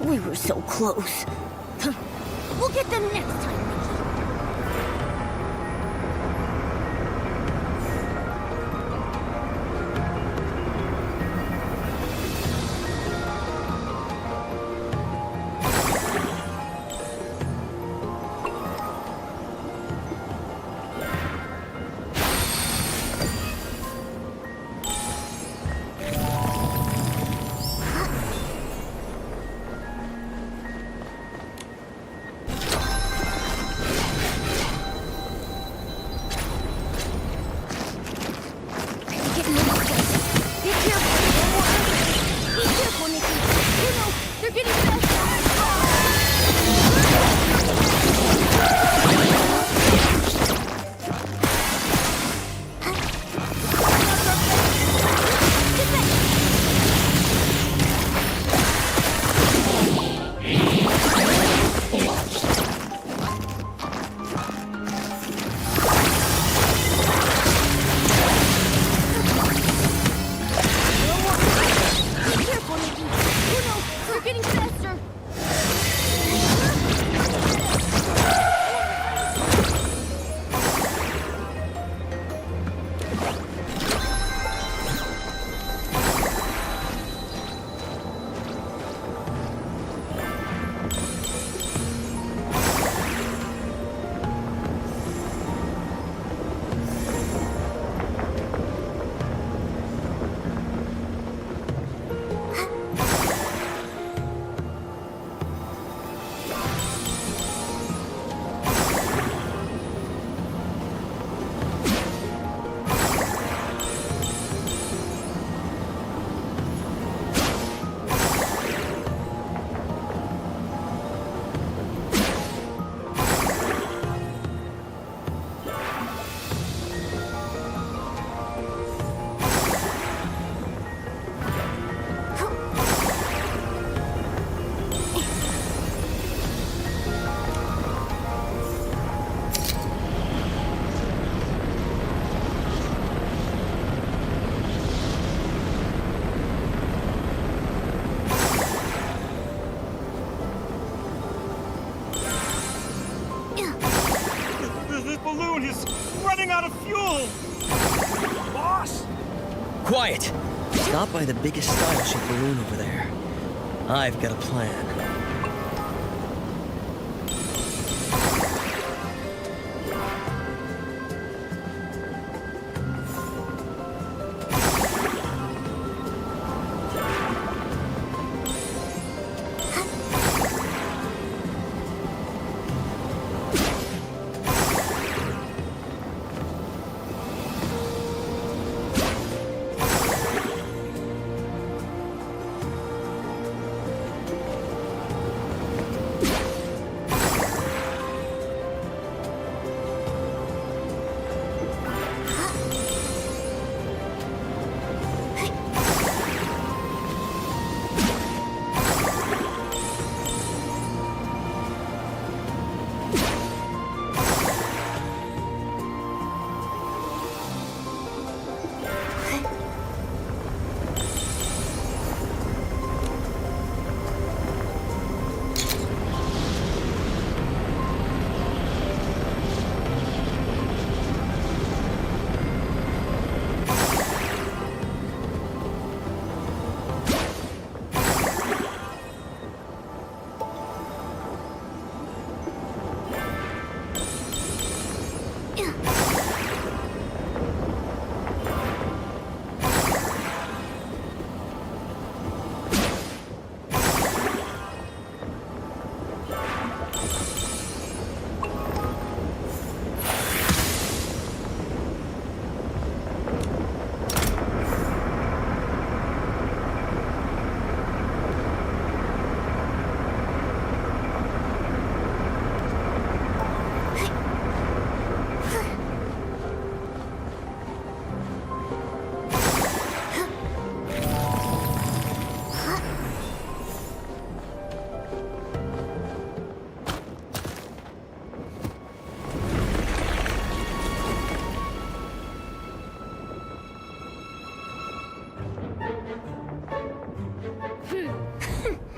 We were so close. We'll get them next time, Nikki. balloon is running out of fuel! Boss! Quiet! Stop by the biggest style-shaped balloon over there. I've got a plan.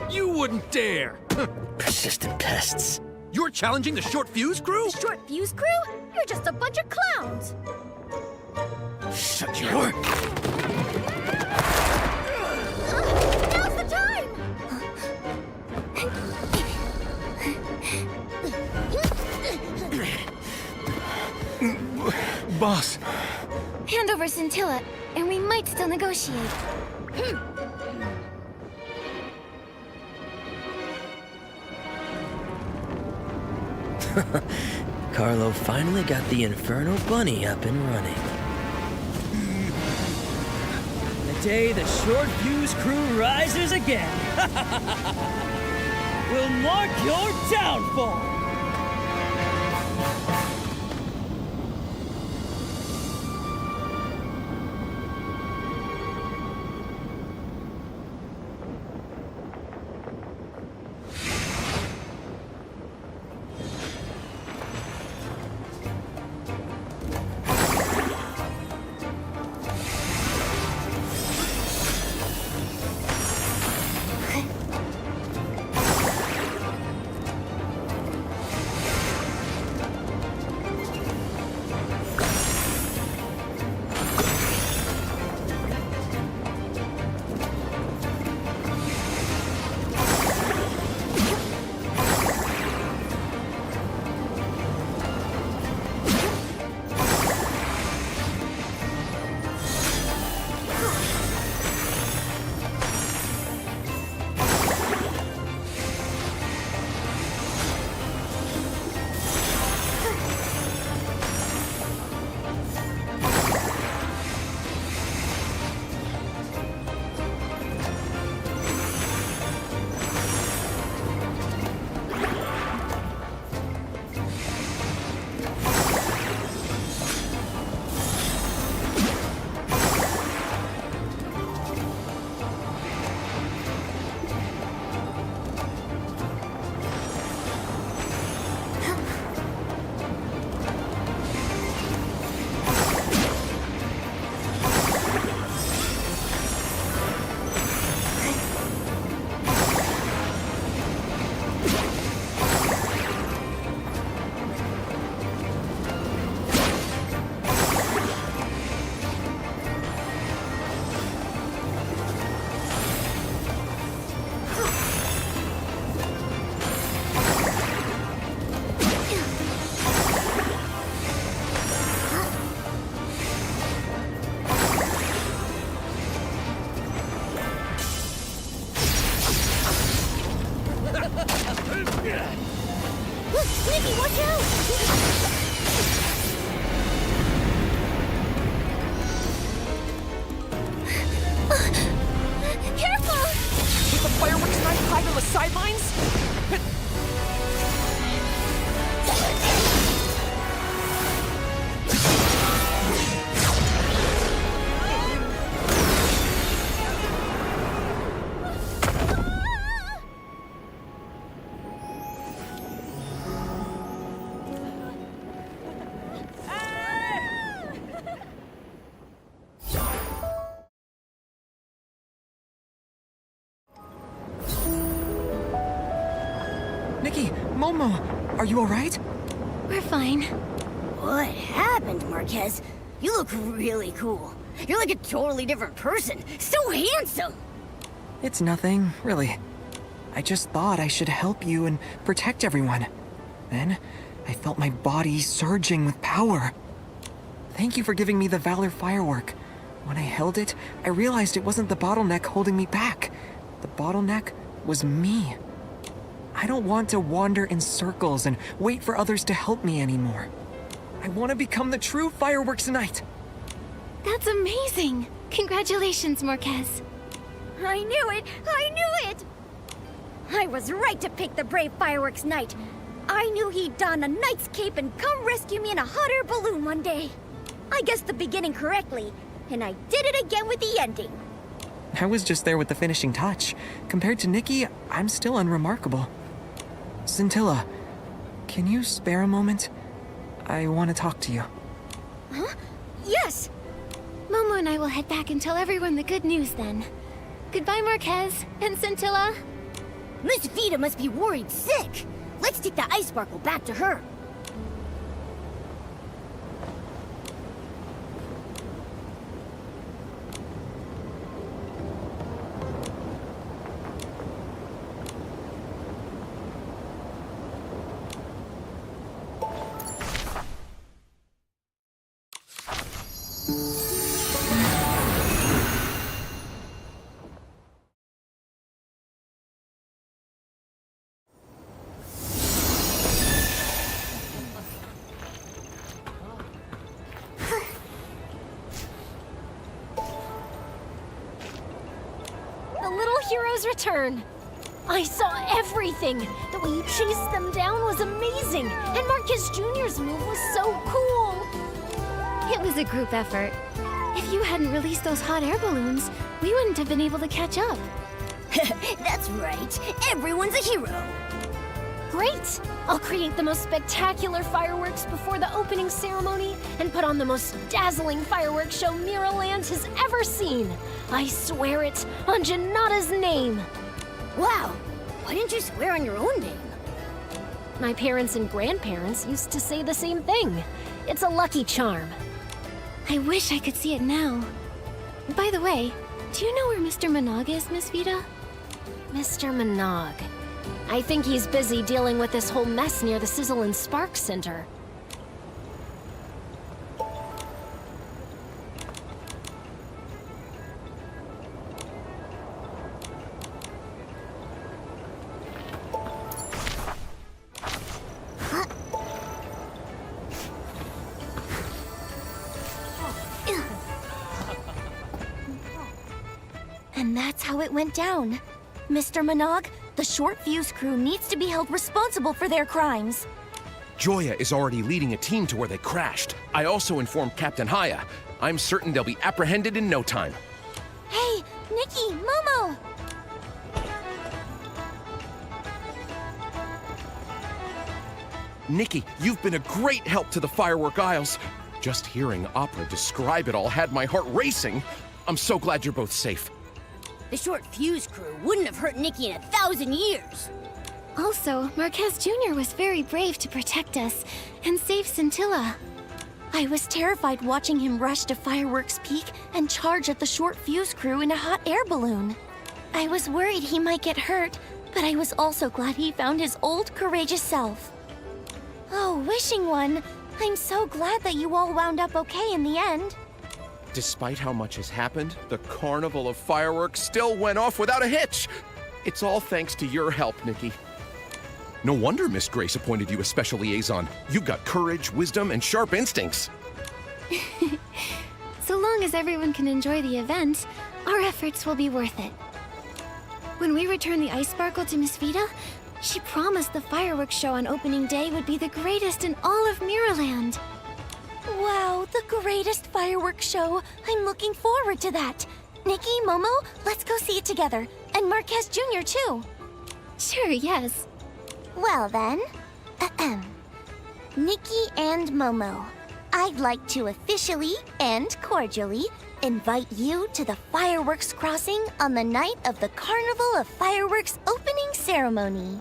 You wouldn't dare! Persistent pests. You're challenging the Short Fuse crew? The Short Fuse crew? You're just a bunch of clowns! Shut your... Now's the time! Boss. Hand over Scintilla, and we might still negotiate. Carlo finally got the Inferno Bunny up and running. The day the Short Fuse crew rises again will mark your downfall! Careful! With the fireworks night hide on the sidelines? Nikki, Momo, are you alright? We're fine. What happened, Marquez? You look really cool. You're like a totally different person. So handsome! It's nothing, really. I just thought I should help you and protect everyone. Then, I felt my body surging with power. Thank you for giving me the Valor firework. When I held it, I realized it wasn't the bottleneck holding me back. The bottleneck was me. I don't want to wander in circles and wait for others to help me anymore. I want to become the true Fireworks Knight. That's amazing! Congratulations, Marquez. I knew it! I knew it! I was right to pick the brave Fireworks Knight. I knew he'd don a knight's cape and come rescue me in a hot air balloon one day. I guessed the beginning correctly, and I did it again with the ending. I was just there with the finishing touch. Compared to Nikki, I'm still unremarkable. Scintilla, can you spare a moment? I want to talk to you. Huh? Yes! Momo and I will head back and tell everyone the good news then. Goodbye, Marquez and Scintilla. Miss Vita must be worried sick. Let's take the ice sparkle back to her. The little heroes return. I saw everything. The way you chased them down was amazing. And Marquez Jr.'s move was so cool. It was a group effort. If you hadn't released those hot air balloons, we wouldn't have been able to catch up. That's right. Everyone's a hero. Great! I'll create the most spectacular fireworks before the opening ceremony and put on the most dazzling fireworks show Mirrorland has ever seen. I swear it on Janata's name. Wow. Why didn't you swear on your own name? My parents and grandparents used to say the same thing. It's a lucky charm. I wish I could see it now. By the way, do you know where Mr. Minogue is, Miss Vita? Mr. Minogue. I think he's busy dealing with this whole mess near the Sizzle and Spark Center. And that's how it went down. Mr. Minogue, the Short Fuse crew needs to be held responsible for their crimes. Joya is already leading a team to where they crashed. I also informed Captain Haya. I'm certain they'll be apprehended in no time. Hey, Nikki, Momo! Nikki, you've been a great help to the Firework Isles. Just hearing Opera describe it all had my heart racing. I'm so glad you're both safe. The Short Fuse crew wouldn't have hurt Nikki in 1,000 years. Also, Marquez Jr. was very brave to protect us and save Scintilla. I was terrified watching him rush to Fireworks Peak and charge at the Short Fuse crew in a hot air balloon. I was worried he might get hurt, but I was also glad he found his old courageous self. Oh, Wishing One, I'm so glad that you all wound up okay in the end. Despite how much has happened, the Carnival of Fireworks still went off without a hitch. It's all thanks to your help, Nikki. No wonder Miss Grace appointed you a special liaison. You've got courage, wisdom, and sharp instincts. So long as everyone can enjoy the event, our efforts will be worth it. When we return the ice sparkle to Miss Vita, she promised the fireworks show on opening day would be the greatest in all of Miraland. Wow, the greatest fireworks show. I'm looking forward to that. Nikki, Momo, let's go see it together. And Marquez Jr. too. Sure, yes. Well then, Nikki and Momo, I'd like to officially and cordially invite you to the fireworks crossing on the night of the Carnival of Fireworks opening ceremony.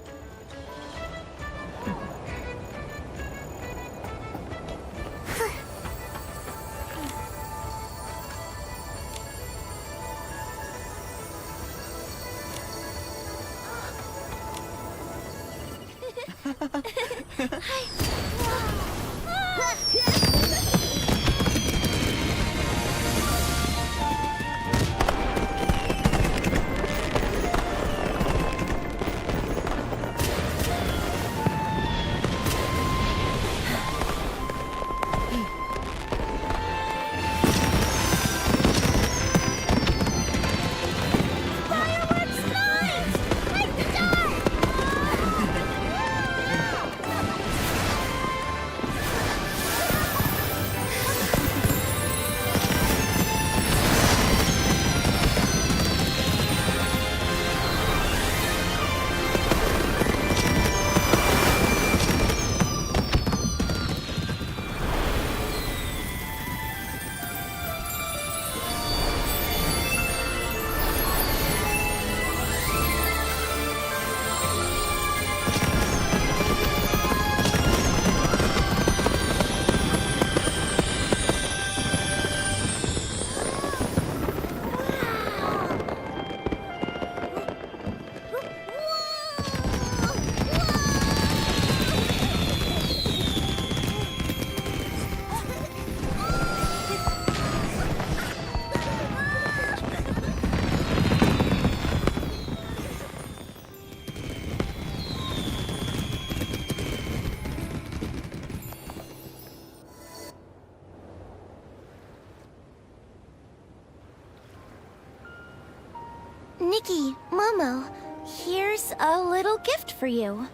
Nikki, Momo, here's a little gift for you.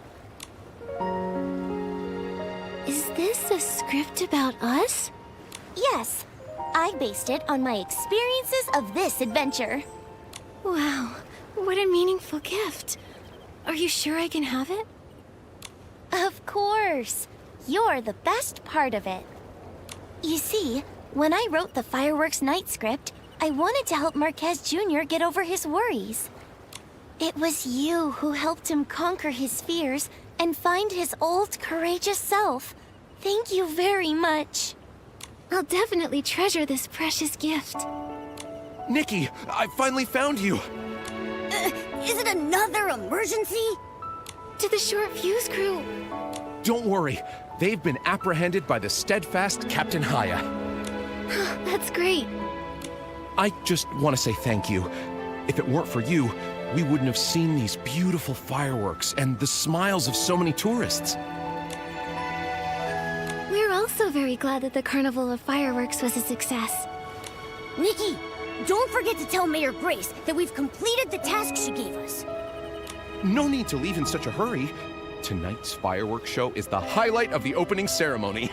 Is this a script about us? Yes, I based it on my experiences of this adventure. Wow, what a meaningful gift. Are you sure I can have it? Of course. You're the best part of it. You see, when I wrote the Fireworks Night script, I wanted to help Marquez Jr. get over his worries. It was you who helped him conquer his fears and find his old, courageous self. Thank you very much. I'll definitely treasure this precious gift. Nikki, I finally found you. Is it another emergency? To the short fuse crew. Don't worry. They've been apprehended by the steadfast Captain Haya. That's great. I just want to say thank you. If it weren't for you, we wouldn't have seen these beautiful fireworks and the smiles of so many tourists. We're also very glad that the Carnival of Fireworks was a success. Nikki, don't forget to tell Mayor Grace that we've completed the task she gave us. No need to leave in such a hurry. Tonight's fireworks show is the highlight of the opening ceremony.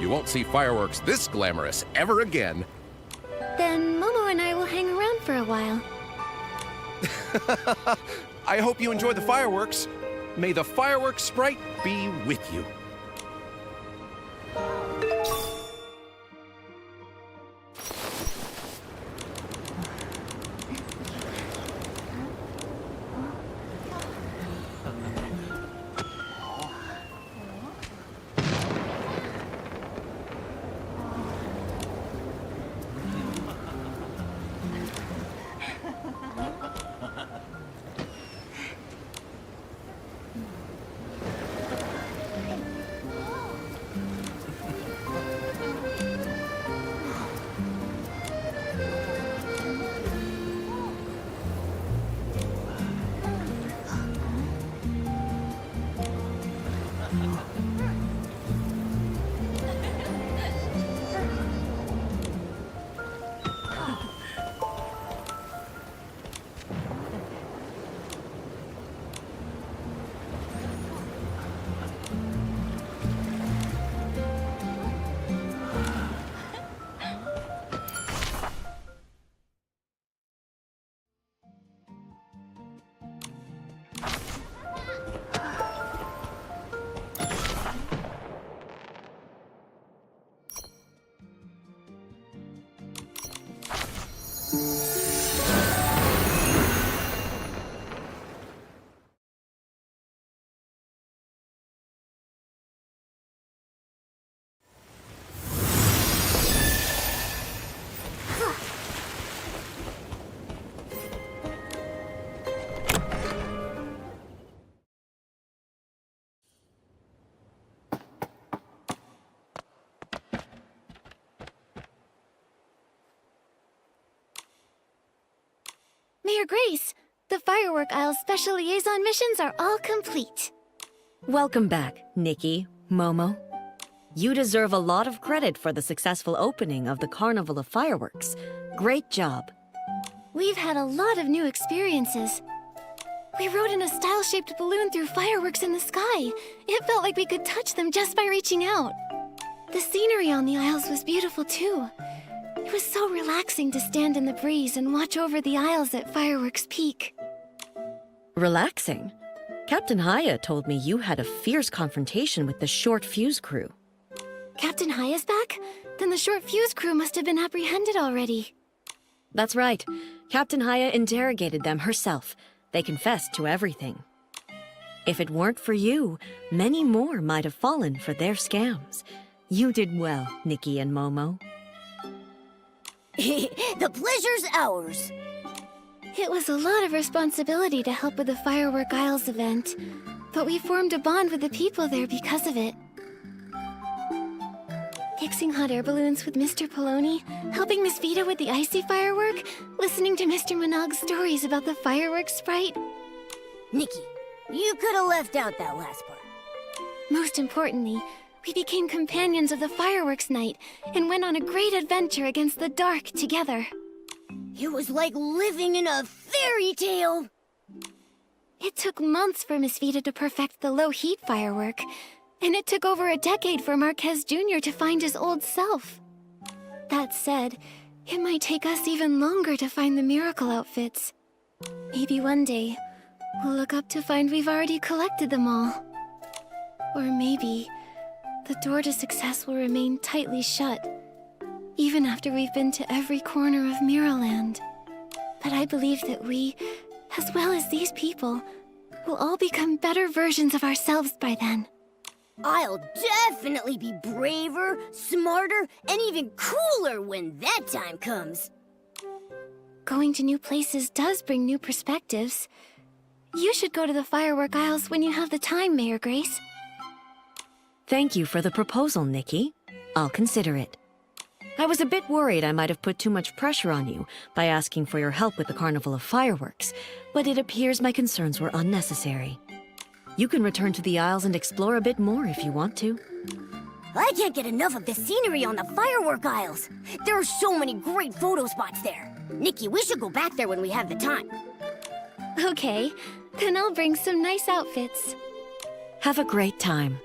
You won't see fireworks this glamorous ever again. Then Momo and I will hang around for a while. I hope you enjoy the fireworks. May the fireworks sprite be with you. Mayor Grace, the Firework Isle's special liaison missions are all complete. Welcome back, Nikki, Momo. You deserve a lot of credit for the successful opening of the Carnival of Fireworks. Great job. We've had a lot of new experiences. We rode in a style-shaped balloon through fireworks in the sky. It felt like we could touch them just by reaching out. The scenery on the Isles was beautiful too. It was so relaxing to stand in the breeze and watch over the Isles at Fireworks Peak. Relaxing? Captain Haya told me you had a fierce confrontation with the Short Fuse crew. Captain Haya's back? Then the Short Fuse crew must have been apprehended already. That's right. Captain Haya interrogated them herself. They confessed to everything. If it weren't for you, many more might have fallen for their scams. You did well, Nikki and Momo. The pleasure's ours. It was a lot of responsibility to help with the Firework Isles event, but we formed a bond with the people there because of it. Fixing hot air balloons with Mr. Poloni, helping Miss Vita with the icy firework, listening to Mr. Monog's stories about the fireworks sprite. Nikki, you could have left out that last part. Most importantly, we became companions of the fireworks night and went on a great adventure against the dark together. It was like living in a fairy tale. It took months for Miss Vita to perfect the low-heat firework, and it took over a decade for Marquez Jr. to find his old self. That said, it might take us even longer to find the miracle outfits. Maybe one day, we'll look up to find we've already collected them all. Or maybe the door to success will remain tightly shut, even after we've been to every corner of Mirrorland. But I believe that we, as well as these people, will all become better versions of ourselves by then. I'll definitely be braver, smarter, and even cooler when that time comes. Going to new places does bring new perspectives. You should go to the Firework Isles when you have the time, Mayor Grace. Thank you for the proposal, Nikki. I'll consider it. I was a bit worried I might have put too much pressure on you by asking for your help with the Carnival of Fireworks, but it appears my concerns were unnecessary. You can return to the Isles and explore a bit more if you want to. I can't get enough of the scenery on the Firework Isles. There are so many great photo spots there. Nikki, we should go back there when we have the time. Okay, then I'll bring some nice outfits. Have a great time.